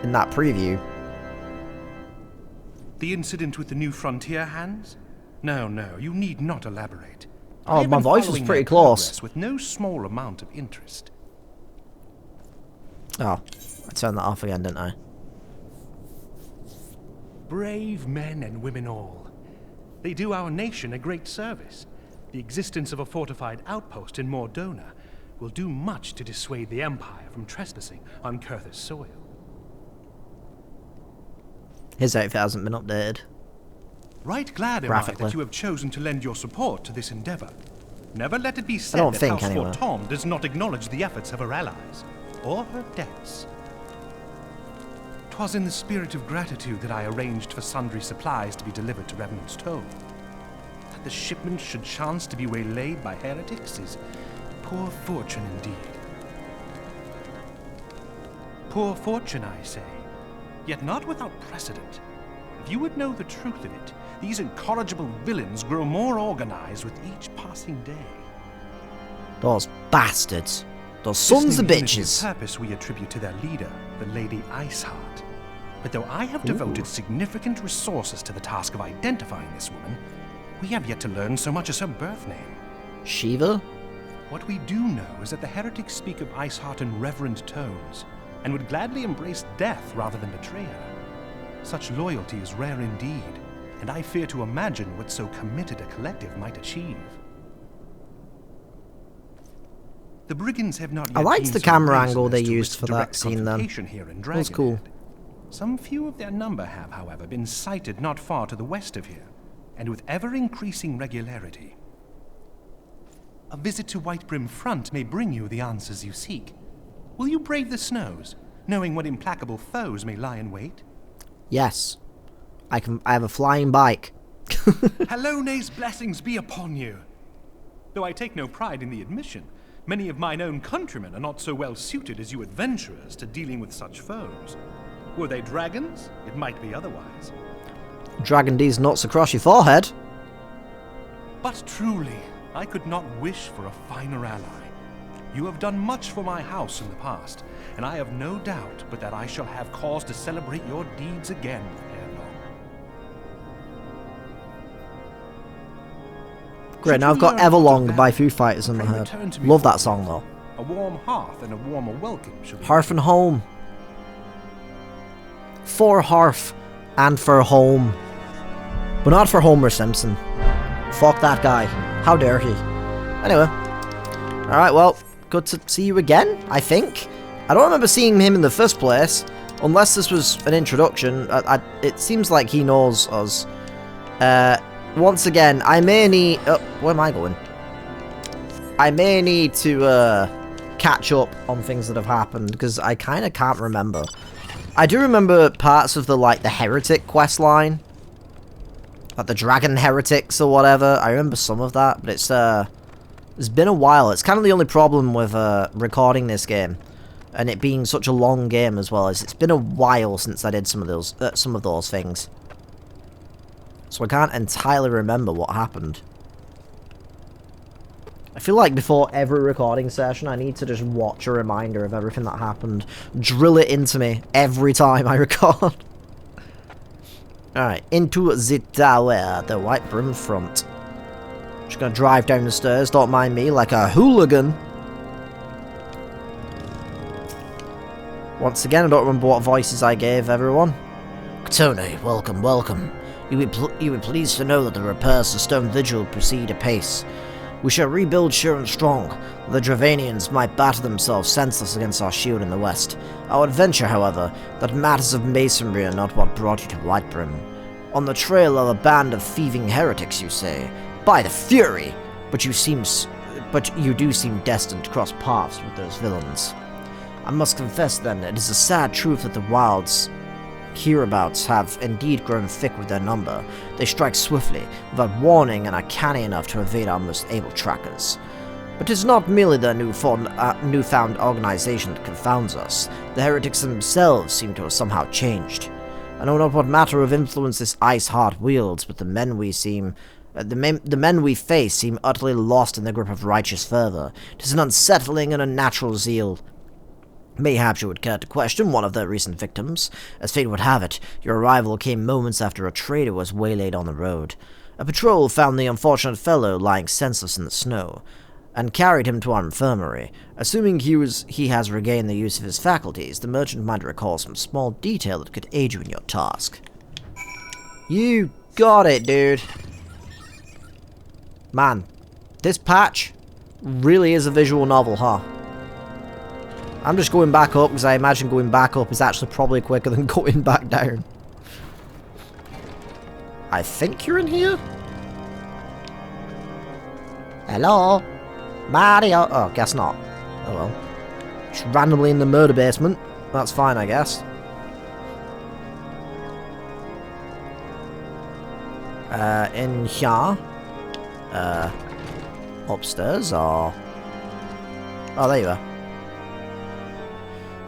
In that preview. The incident with the new frontier hands? No, you need not elaborate. Oh, my voice was pretty close. With no small amount of interest. Oh, I turned that off again, didn't I? Brave men and women all. They do our nation a great service. The existence of a fortified outpost in Mordona will do much to dissuade the Empire from trespassing on Kurth's soil. His outfit hasn't been updated. Right glad am I that you have chosen to lend your support to this endeavor. Never let it be said that House Fortom does not acknowledge the efforts of her allies, or her debts. 'Twas in the spirit of gratitude that I arranged for sundry supplies to be delivered to Revenant's Toll. That the shipment should chance to be waylaid by heretics is poor fortune indeed. Poor fortune, I say, yet not without precedent. If you would know the truth of it, these incorrigible villains grow more organized with each passing day. Those bastards. Those sons of bitches. Purpose we attribute to their leader, the Lady Iceheart. But though I have devoted significant resources to the task of identifying this woman, we have yet to learn so much as her birth name. Shiva? What we do know is that the heretics speak of Iceheart in reverent tones, and would gladly embrace death rather than betray her. Such loyalty is rare indeed, and I fear to imagine what so committed a collective might achieve. The brigands have not yet I liked the camera angle they used for that scene then. That was cool. Some few of their number have, however, been sighted not far to the west of here, and with ever-increasing regularity. A visit to Whitebrim Front may bring you the answers you seek. Will you brave the snows, knowing what implacable foes may lie in wait? Yes. I have a flying bike. Halone's blessings be upon you. Though I take no pride in the admission, many of mine own countrymen are not so well suited as you adventurers to dealing with such foes. Were they dragons, it might be otherwise. Dragging these nuts across your forehead. But truly, I could not wish for a finer ally. You have done much for my house in the past, and I have no doubt but that I shall have cause to celebrate your deeds again ere long. Great, now I've got Everlong by Foo Fighters in my head. Love that song though. A warm hearth and a warmer welcome should be Hearth and home. For hearth and for home. But not for Homer Simpson. Fuck that guy. How dare he. Anyway. Alright, well, good to see you again, I think. I don't remember seeing him in the first place. Unless this was an introduction. It seems like he knows us. Once again, I may need... Oh, where am I going? I may need to catch up on things that have happened, because I kind of can't remember. I do remember parts of the, like, the Heretic quest line. Like the Dragon Heretics or whatever. I remember some of that, but it's been a while. It's kind of the only problem with recording this game. And it being such a long game as well, as it's been a while since I did some of those things. So I can't entirely remember what happened. I feel like before every recording session, I need to just watch a reminder of everything that happened. Drill it into me every time I record. Alright, into the tower, the Whitebrim Front. Just gonna drive down the stairs, don't mind me, like a hooligan. Once again, I don't remember what voices I gave everyone. Tony, welcome, welcome. You be pleased to know that the repairs to Stone Vigil proceed apace. We shall rebuild sure and strong. The Dravanians might batter themselves senseless against our shield in the west. Our adventure, however, that matters of masonry are not what brought you to Whitebrim. On the trail of a band of thieving heretics, you say? By the Fury! But you do seem destined to cross paths with those villains. I must confess then, it is a sad truth that the wilds hereabouts have indeed grown thick with their number. They strike swiftly, without warning, and are canny enough to evade our most able trackers. But it is not merely their newfound organization that confounds us. The heretics themselves seem to have somehow changed. I know not what matter of influence this ice heart wields, but the men we face seem utterly lost in the grip of righteous fervor. It is an unsettling and unnatural zeal. Mayhap you would care to question one of their recent victims. As fate would have it, your arrival came moments after a trader was waylaid on the road. A patrol found the unfortunate fellow lying senseless in the snow, and carried him to our infirmary. Assuming he has regained the use of his faculties, the merchant might recall some small detail that could aid you in your task. You got it, dude. Man, this patch really is a visual novel, huh? I'm just going back up because I imagine going back up is actually probably quicker than going back down. I think you're in here? Hello? Mario? Oh, guess not. Oh well. Just randomly in the murder basement. That's fine, I guess. In here? Upstairs, or... Oh, there you are.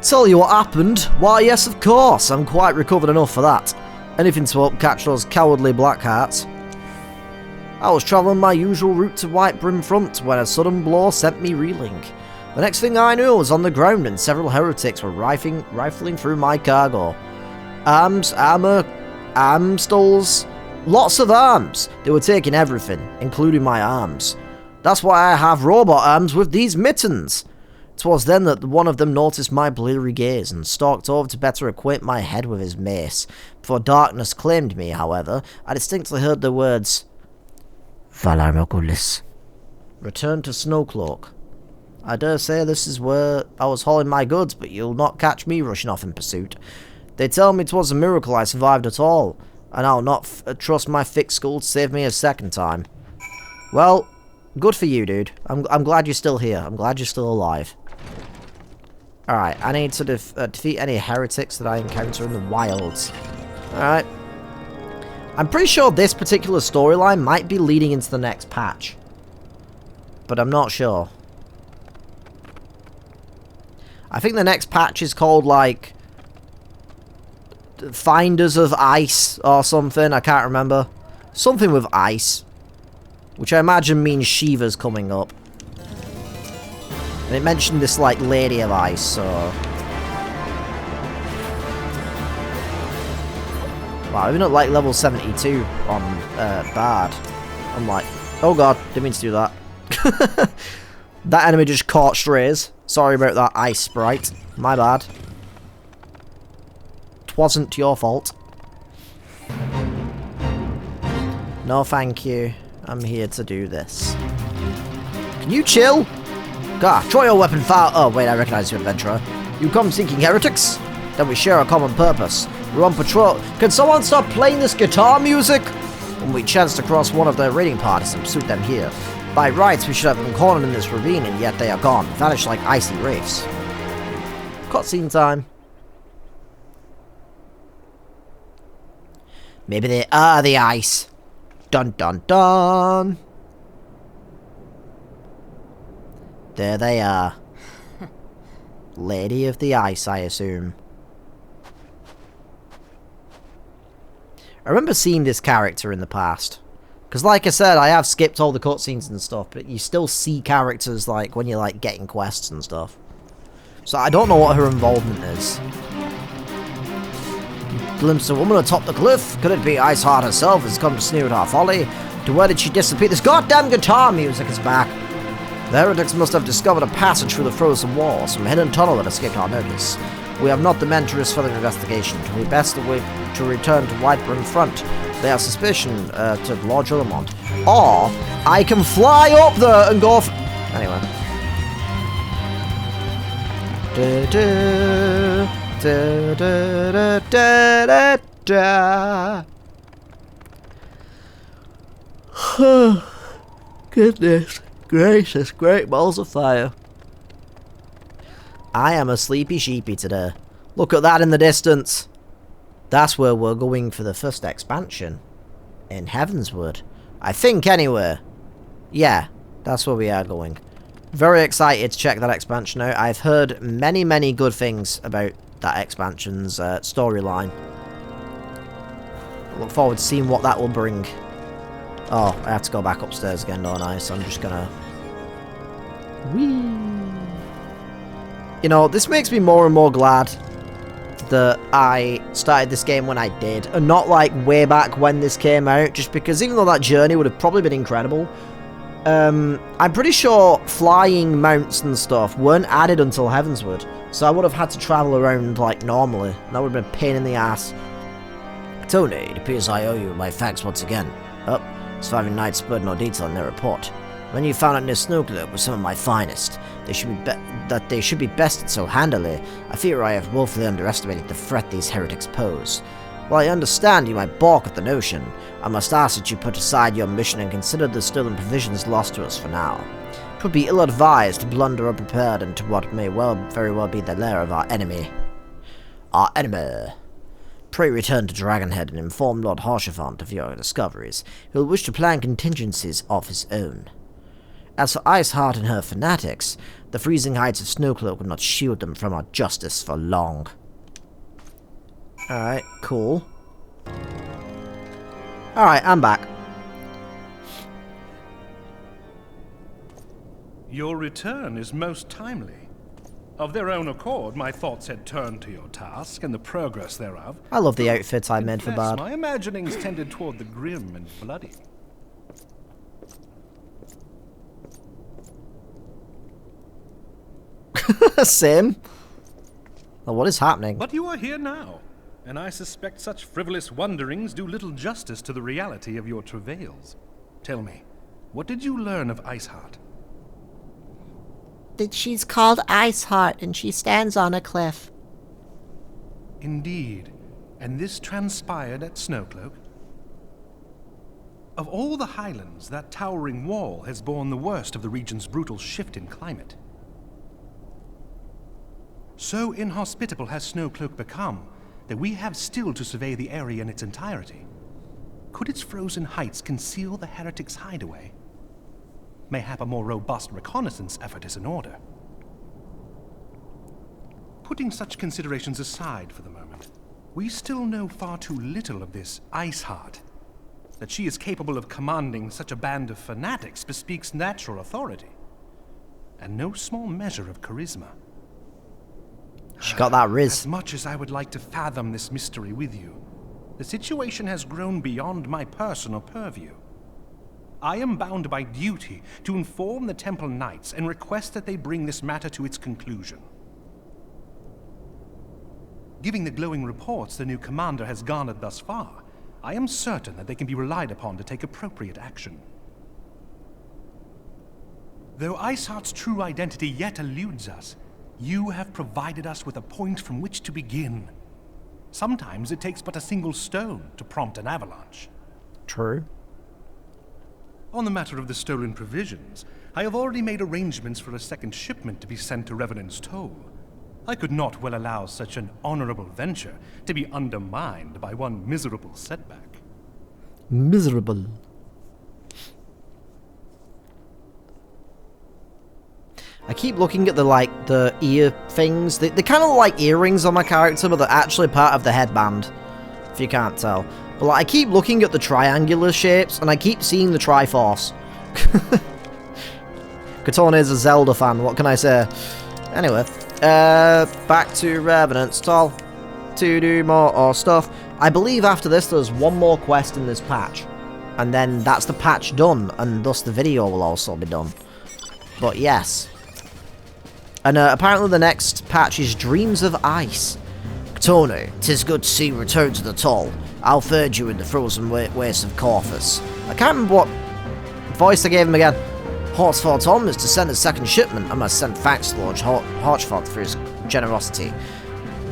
Tell you what happened? Why, yes, of course. I'm quite recovered enough for that. Anything to help catch those cowardly blackhearts. I was travelling my usual route to White Brim Front when a sudden blow sent me reeling. The next thing I knew, I was on the ground and several heretics were rifling through my cargo. Arms, armor, arm stalls, lots of arms. They were taking everything, including my arms. That's why I have robot arms with these mittens. 'Twas then that one of them noticed my bleary gaze and stalked over to better acquaint my head with his mace. Before darkness claimed me, however, I distinctly heard the words, Valar Return to Snowcloak. I dare say this is where I was hauling my goods, but you'll not catch me rushing off in pursuit. They tell me 'twas a miracle I survived at all, and I'll not trust my thick skull to save me a second time. Well, good for you, dude. I'm glad you're still here. I'm glad you're still alive. Alright, I need to defeat any heretics that I encounter in the wilds. Alright. I'm pretty sure this particular storyline might be leading into the next patch. But I'm not sure. I think the next patch is called, like, Finders of Ice or something. I can't remember. Something with ice. Which I imagine means Shiva's coming up. And it mentioned this, like, Lady of Ice, so... Wow, even at, like, level 72 on Bard, I'm like, oh god, didn't mean to do that. That enemy just caught strays. Sorry about that ice sprite. My bad. Twasn't your fault. No, thank you. I'm here to do this. Can you chill? God, draw your weapon far. Oh, wait, I recognize you, adventurer. You come seeking heretics? Then we share a common purpose. We're on patrol. Can someone stop playing this guitar music? When we chanced across one of their raiding parties and pursued them here. By rights, we should have been cornered in this ravine, and yet they are gone, vanished like icy wraiths. Cutscene time. Maybe they are the ice. Dun dun dun. There they are. Lady of the Ice, I assume. I remember seeing this character in the past. Because like I said, I have skipped all the cutscenes and stuff, but you still see characters like when you're like getting quests and stuff. So I don't know what her involvement is. Glimpse a woman atop the cliff. Could it be Iceheart herself has come to sneer at our folly? To where did she disappear? This goddamn guitar music is back. The heretics must have discovered a passage through the frozen wall, some hidden tunnel that escaped our notice. We have not the men to risk further investigation. It will be best to return to White Brim Front. They have suspicion to Lord Jullamont. Or, I can fly up there and go anyway. Goodness gracious, great balls of fire. I am a sleepy sheepy today. Look at that in the distance. That's where we're going for the first expansion. In Heavensward. I think, anyway. Yeah, that's where we are going. Very excited to check that expansion out. I've heard many, many good things about that expansion's storyline. I look forward to seeing what that will bring. Oh, I have to go back upstairs again, don't I? So I'm just gonna... Whee! You know, this makes me more and more glad that I started this game when I did, and not like way back when this came out, just because even though that journey would have probably been incredible, I'm pretty sure flying mounts and stuff weren't added until Heavensward, so I would have had to travel around like normally, and that would have been a pain in the ass. Tony, it appears I owe you my thanks once again. Oh, surviving knights spared no detail in their report. When you found out near Snowcloak were some of my finest, they should be bested so handily, I fear I have woefully underestimated the threat these heretics pose. While I understand you might balk at the notion, I must ask that you put aside your mission and consider the stolen provisions lost to us for now. It would be ill-advised to blunder unprepared into what may very well be the lair of our enemy. Our enemy. Pray return to Dragonhead and inform Lord Haurchefant of your discoveries. He will wish to plan contingencies of his own. As for Iceheart and her fanatics, the freezing heights of Snowcloak will not shield them from our justice for long. Alright, cool. Alright, I'm back. Your return is most timely. Of their own accord, my thoughts had turned to your task and the progress thereof. I love the outfits I made for Bard. My imaginings tended toward the grim and bloody. Same. Well, what is happening? But you are here now, and I suspect such frivolous wonderings do little justice to the reality of your travails. Tell me, what did you learn of Iceheart? That she's called Iceheart and she stands on a cliff. Indeed. And this transpired at Snowcloak? Of all the highlands, that towering wall has borne the worst of the region's brutal shift in climate. So inhospitable has Snowcloak become that we have still to survey the area in its entirety. Could its frozen heights conceal the heretics' hideaway? Mayhap a more robust reconnaissance effort is in order. Putting such considerations aside for the moment, we still know far too little of this Iceheart. That she is capable of commanding such a band of fanatics bespeaks natural authority, and no small measure of charisma. She got that riz. As much as I would like to fathom this mystery with you, the situation has grown beyond my personal purview. I am bound by duty to inform the Temple Knights and request that they bring this matter to its conclusion. Given the glowing reports the new commander has garnered thus far, I am certain that they can be relied upon to take appropriate action. Though Iceheart's true identity yet eludes us, you have provided us with a point from which to begin. Sometimes it takes but a single stone to prompt an avalanche. True. On the matter of the stolen provisions, I have already made arrangements for a second shipment to be sent to Revenant's Toll. I could not well allow such an honorable venture to be undermined by one miserable setback. Miserable. I keep looking at the ear things. They kind of look like earrings on my character, but they're actually part of the headband, if you can't tell. But I keep looking at the triangular shapes, and I keep seeing the Triforce. Katona is a Zelda fan, what can I say? Anyway, back to Revenant's Toll to do more stuff. I believe after this there's one more quest in this patch, and then that's the patch done, and thus the video will also be done. But yes. And apparently the next patch is Dreams of Ice. Tony, 'tis good to see you return to the Toll. I'll furge you in the frozen wastes of Corvus. I can't remember what voice I gave him again. Haurchefant told me to send a second shipment. I must send thanks to Lord Haurchefant for his generosity.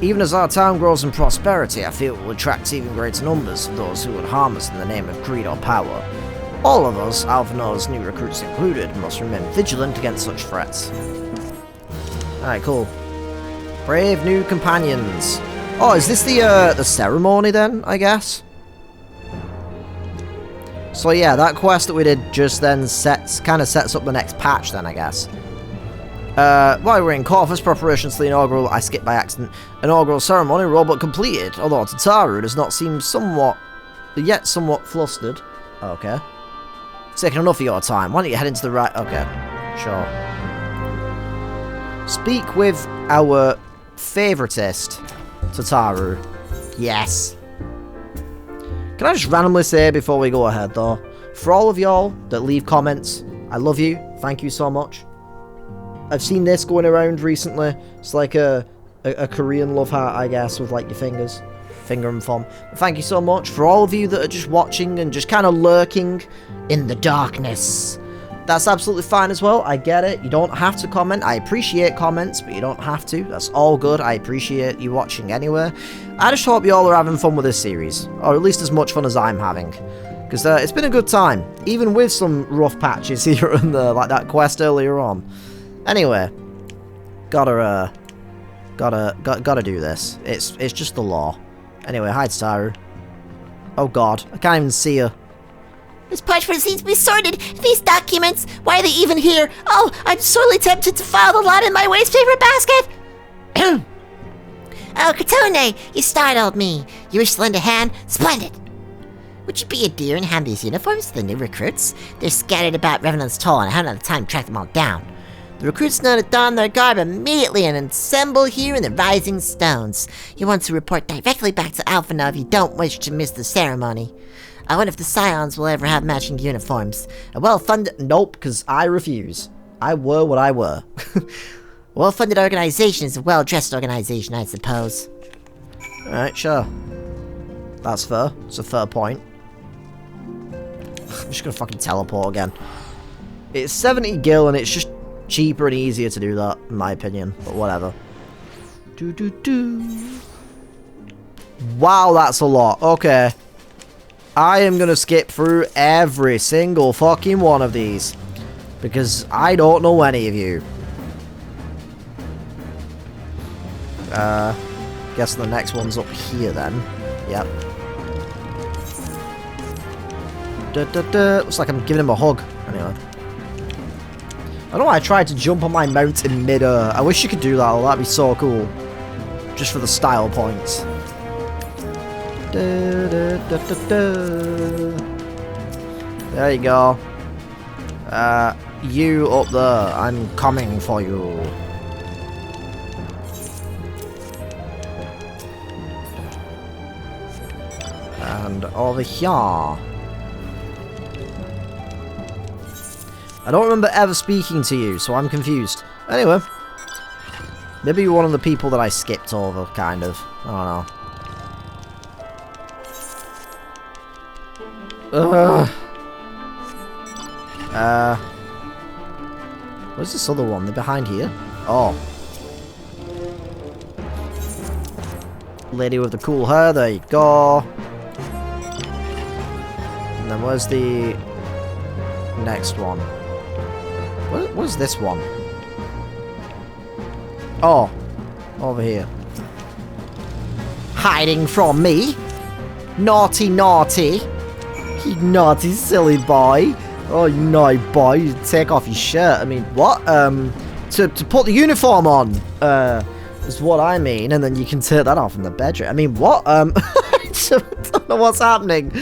Even as our town grows in prosperity, I feel it will attract even greater numbers of those who would harm us in the name of greed or power. All of us, Alphinaud's new recruits included, must remain vigilant against such threats. Alright, cool. Brave new companions. Oh, is this the ceremony then, I guess? So yeah, that quest that we did just then kind of sets up the next patch then, I guess. While we're in Corvus, preparations for the inaugural, I skipped by accident, inaugural ceremony were all but completed, although Tataru does not seem somewhat flustered. Okay. It's taking enough of your time. Why don't you head into the right... Okay. Sure. Speak with our favoritist, Tataru. Yes. Can I just randomly say before we go ahead, though, for all of y'all that leave comments, I love you. Thank you so much. I've seen this going around recently. It's like a Korean love heart, I guess, with like your fingers. Finger and thumb. But thank you so much for all of you that are just watching and just kind of lurking in the darkness. That's absolutely fine as well. I get it. You don't have to comment. I appreciate comments, but you don't have to. That's all good. I appreciate you watching anyway. I just hope you all are having fun with this series, or at least as much fun as I'm having. Because it's been a good time, even with some rough patches here and there, like that quest earlier on. Anyway, gotta do this. It's just the law. Anyway, hi Tataru. Oh god, I can't even see her. This parchment needs to be sorted. These documents, why are they even here? Oh, I'm sorely tempted to file the lot in my waste paper basket. Oh, Katone, you startled me. You wish to lend a hand? Splendid. Would you be a dear and hand these uniforms to the new recruits? They're scattered about Revenant's Toll, and I haven't had the time to track them all down. The recruits know to don their garb immediately and assemble here in the Rising Stones. You want to report directly back to Alphina if you don't wish to miss the ceremony. I wonder if the Scions will ever have matching uniforms. A well-funded... Nope, because I refuse. I were what I were. A well-funded organization is a well-dressed organization, I suppose. Alright, sure. That's fair. It's a fair point. I'm just gonna fucking teleport again. It's 70 gil and it's just cheaper and easier to do that, in my opinion. But whatever. Wow, that's a lot. Okay. I am gonna skip through every single fucking one of these. Because I don't know any of you. Guess the next one's up here then. Yep. Looks like I'm giving him a hug. Anyway. I don't know why I tried to jump on my mount in mid-air. I wish you could do that, though. That'd be so cool. Just for the style points. There you go. You up there. I'm coming for you. And over here. I don't remember ever speaking to you, so I'm confused. Anyway. Maybe you're one of the people that I skipped over, kind of. I don't know. Where's this other one? They're behind here? Oh. Lady with the cool hair, there you go. And then where's the next one? Where's this one? Oh. Over here. Hiding from me? Naughty, naughty. You naughty, silly boy. Oh, you naughty boy. You take off your shirt. I mean, what? To put the uniform on. Is what I mean. And then you can take that off in the bedroom. I mean, what? I don't know what's happening.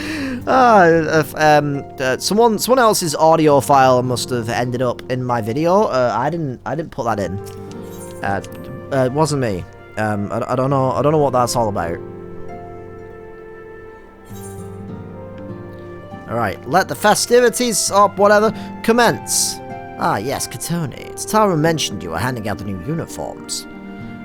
Someone else's audio file must have ended up in my video. I didn't put that in. It wasn't me. I don't know what that's all about. Alright, let the festivities, or whatever, commence. Ah, yes, Katone. Tataru mentioned you were handing out the new uniforms.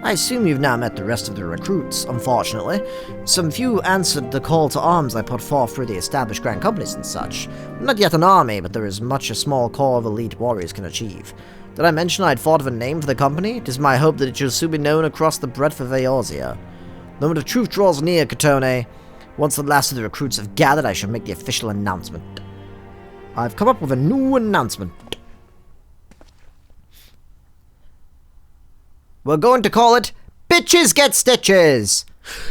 I assume you've now met the rest of the recruits, unfortunately. Some few answered the call to arms I put forth through the established grand companies and such. Not yet an army, but there is much a small core of elite warriors can achieve. Did I mention I'd thought of a name for the company? It is my hope that it shall soon be known across the breadth of Eorzea. The moment of truth draws near, Katone. Once the last of the recruits have gathered, I shall make the official announcement. I've come up with a new announcement. We're going to call it Bitches get stitches!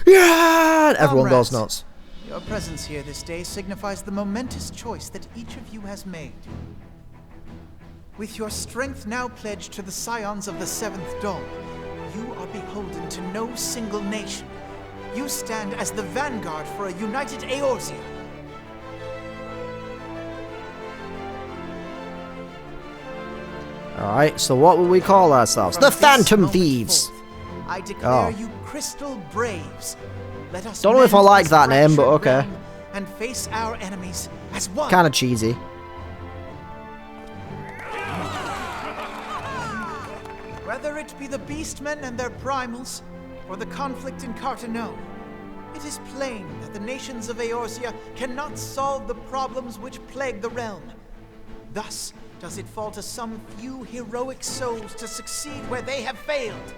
Yeah! And everyone goes Comrades, nuts. Your presence here this day signifies the momentous choice that each of you has made. With your strength now pledged to the scions of the Seventh Dawn, you are beholden to no single nation. You stand as the vanguard for a united Eorzea. Alright, so what will we call ourselves? From The this Phantom moment Thieves! forth, I declare Oh. you Crystal Braves. Let us Don't know if I mend like this that name, but fractured okay. realm and face our enemies as one. Kinda cheesy. Whether it be the Beastmen and their primals, or the conflict in Carteneau, it is plain that the nations of Eorzea cannot solve the problems which plague the realm. Thus does it fall to some few heroic souls to succeed where they have failed.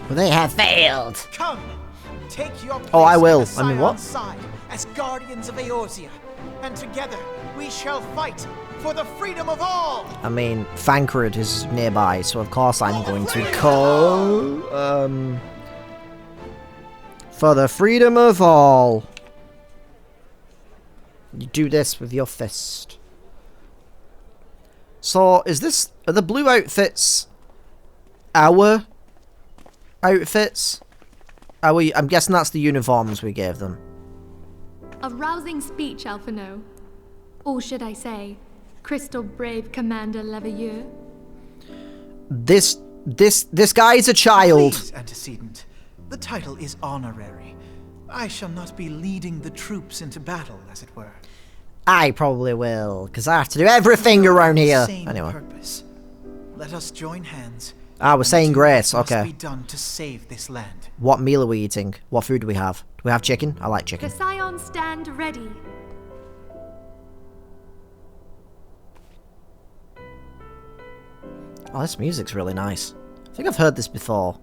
They have failed! Come, take your place Oh, I will. on the I mean, what? Scion's side as guardians of Eorzea, and together we shall fight for the freedom of all. I mean, Thancred is nearby, so of course I'm going to call... For the freedom of all. You do this with your fist. So, is this... Are the blue outfits... our... outfits? I'm guessing that's the uniforms we gave them. A rousing speech, Alphino. Or should I say, Crystal Brave Commander Leveilleur? This guy is a child. Please, antecedent. The title is honorary. I shall not be leading the troops into battle, as it were. I probably will, because I have to do everything around here. Same Anyway. purpose. Let us join hands. Ah, we're saying grace, Must okay. be done to save this land. What meal are we eating? What food do we have? Do we have chicken? I like The chicken. Scions stand ready. Oh, this music's really nice. I think I've heard this before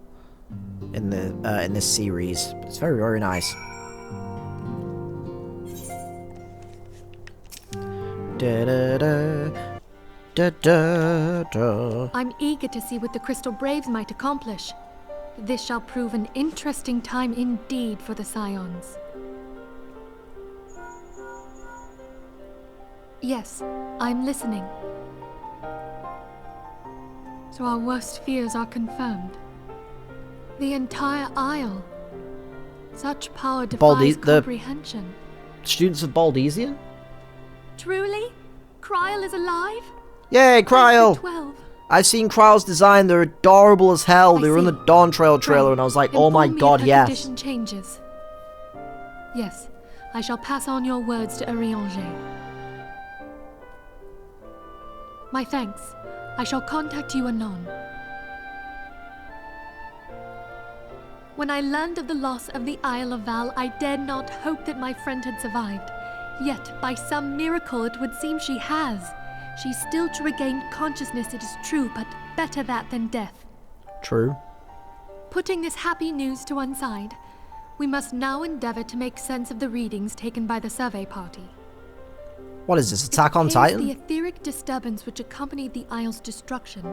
in this series. It's very, very nice. Da da da da da da. I'm eager to see what the Crystal Braves might accomplish. This shall prove an interesting time indeed for the Scions. Yes, I'm listening. So our worst fears are confirmed. The entire Isle. Such power defies comprehension. Students of Baldesian? Truly? Kryl is alive? Yay, Kryl! 12. I've seen Kryl's design, they're adorable as hell. They were in the see. Dawn Trail trailer Pray, and I was like, oh my inform me god, if her yes. condition changes. Yes, I shall pass on your words to Arianger. My thanks. I shall contact you anon. When I learned of the loss of the Isle of Val, I dared not hope that my friend had survived. Yet, by some miracle, it would seem she has. She's still to regain consciousness, it is true, but better that than death. True. Putting this happy news to one side, we must now endeavor to make sense of the readings taken by the survey party. What is this, Attack on It appears Titan? the etheric disturbance which accompanied the Isle's destruction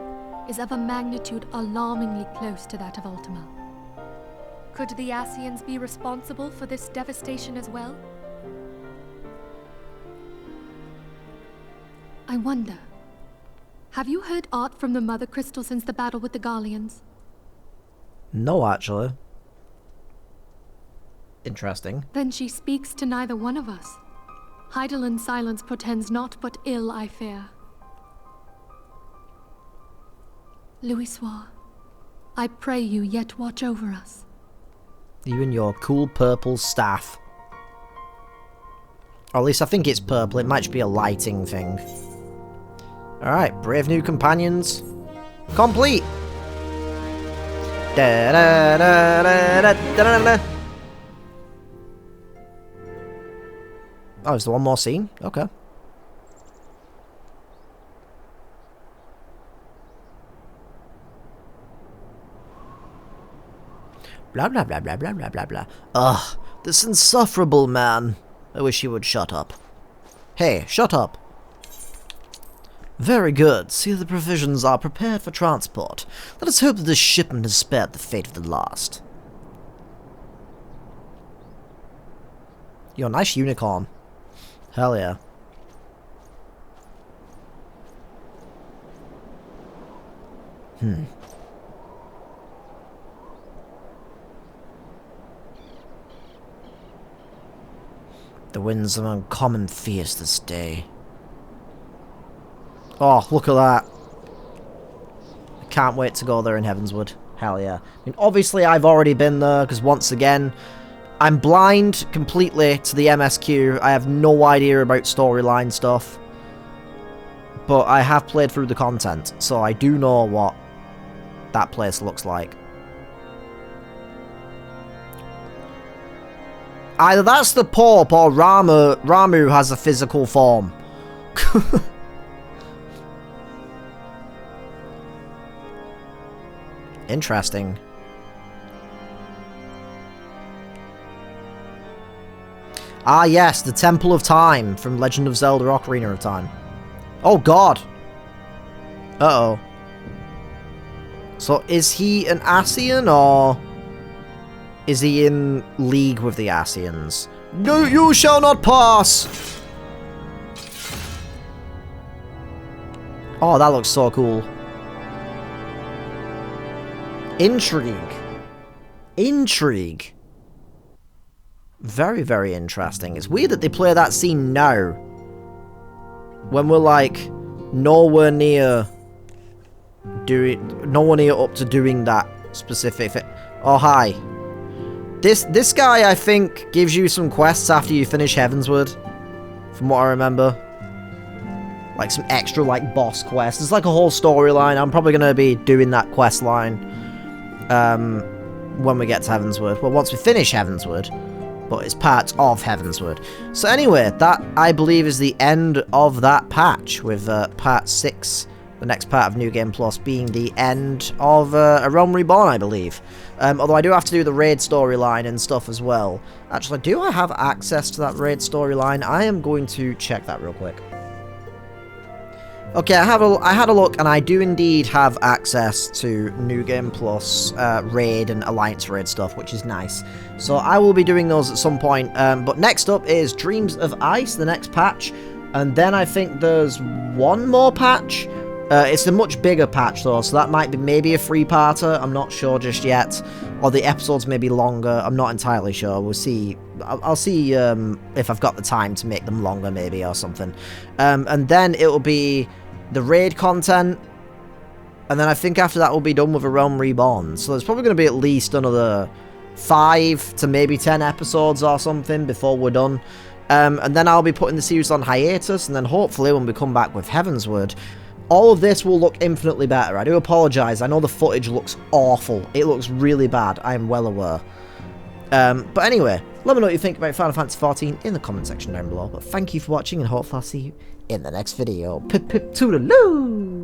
is of a magnitude alarmingly close to that of Ultima. Could the Ascians be responsible for this devastation as well? I wonder. Have you heard aught from the Mother Crystal since the battle with the Garleans? No, actually. Interesting. Then she speaks to neither one of us. Heidelin silence portends naught but ill, I fear. Louisoix, I pray you yet watch over us. You and your cool purple staff. Or at least I think it's purple, it might just be a lighting thing. Alright, brave new companions. Complete! Da da da da da da da da. Oh, is there one more scene? Okay. Blah blah blah blah blah blah blah blah. Ugh, this insufferable man. I wish he would shut up. Hey, shut up. Very good. See, the provisions are prepared for transport. Let us hope that this shipment has spared the fate of the last. You're a nice unicorn. Hell yeah. The winds are uncommon fierce this day. Oh, look at that. I can't wait to go there in Heavensward. Hell yeah. I mean, obviously I've already been there, because once again, I'm blind completely to the MSQ. I have no idea about storyline stuff. But I have played through the content, so I do know what that place looks like. Either that's the Pope or Ramu has a physical form. Interesting. Ah yes, the Temple of Time from Legend of Zelda Ocarina of Time. Oh god! Uh-oh. So is he an Ascian, or is he in league with the Ascians? No, you shall not pass! Oh, that looks so cool. Intrigue. Intrigue. Very, very interesting. It's weird that they play that scene now, when we're like nowhere near up to doing that specific thing. Oh hi. This guy I think gives you some quests after you finish Heavensward, from what I remember. Like some extra like boss quests. It's like a whole storyline. I'm probably gonna be doing that quest line when we get to Heavensward. Well, once we finish Heavensward. But it's part of Heavensward. So anyway, that, I believe, is the end of that patch, with part 6, the next part of New Game Plus, being the end of A Realm Reborn, I believe. Although I do have to do the raid storyline and stuff as well. Actually, do I have access to that raid storyline? I am going to check that real quick. Okay, I had a look, and I do indeed have access to New Game Plus, raid and Alliance raid stuff, which is nice. So I will be doing those at some point, but next up is Dreams of Ice, the next patch, and then I think there's one more patch. It's a much bigger patch though, so that might be maybe a 3-parter, I'm not sure just yet, or the episodes may be longer, I'm not entirely sure, we'll see. I'll see if I've got the time to make them longer maybe, or something. And then it will be the raid content, and then I think after that we'll be done with A Realm Reborn. So there's probably going to be at least another 5 to maybe 10 episodes or something before we're done. And then I'll be putting the series on hiatus, and then hopefully when we come back with Heavensward, all of this will look infinitely better. I do apologise, I know the footage looks awful. It looks really bad, I am well aware. But anyway, let me know what you think about Final Fantasy XIV in the comment section down below. But thank you for watching, and hopefully I'll see you in the next video. Pip pip toodaloo!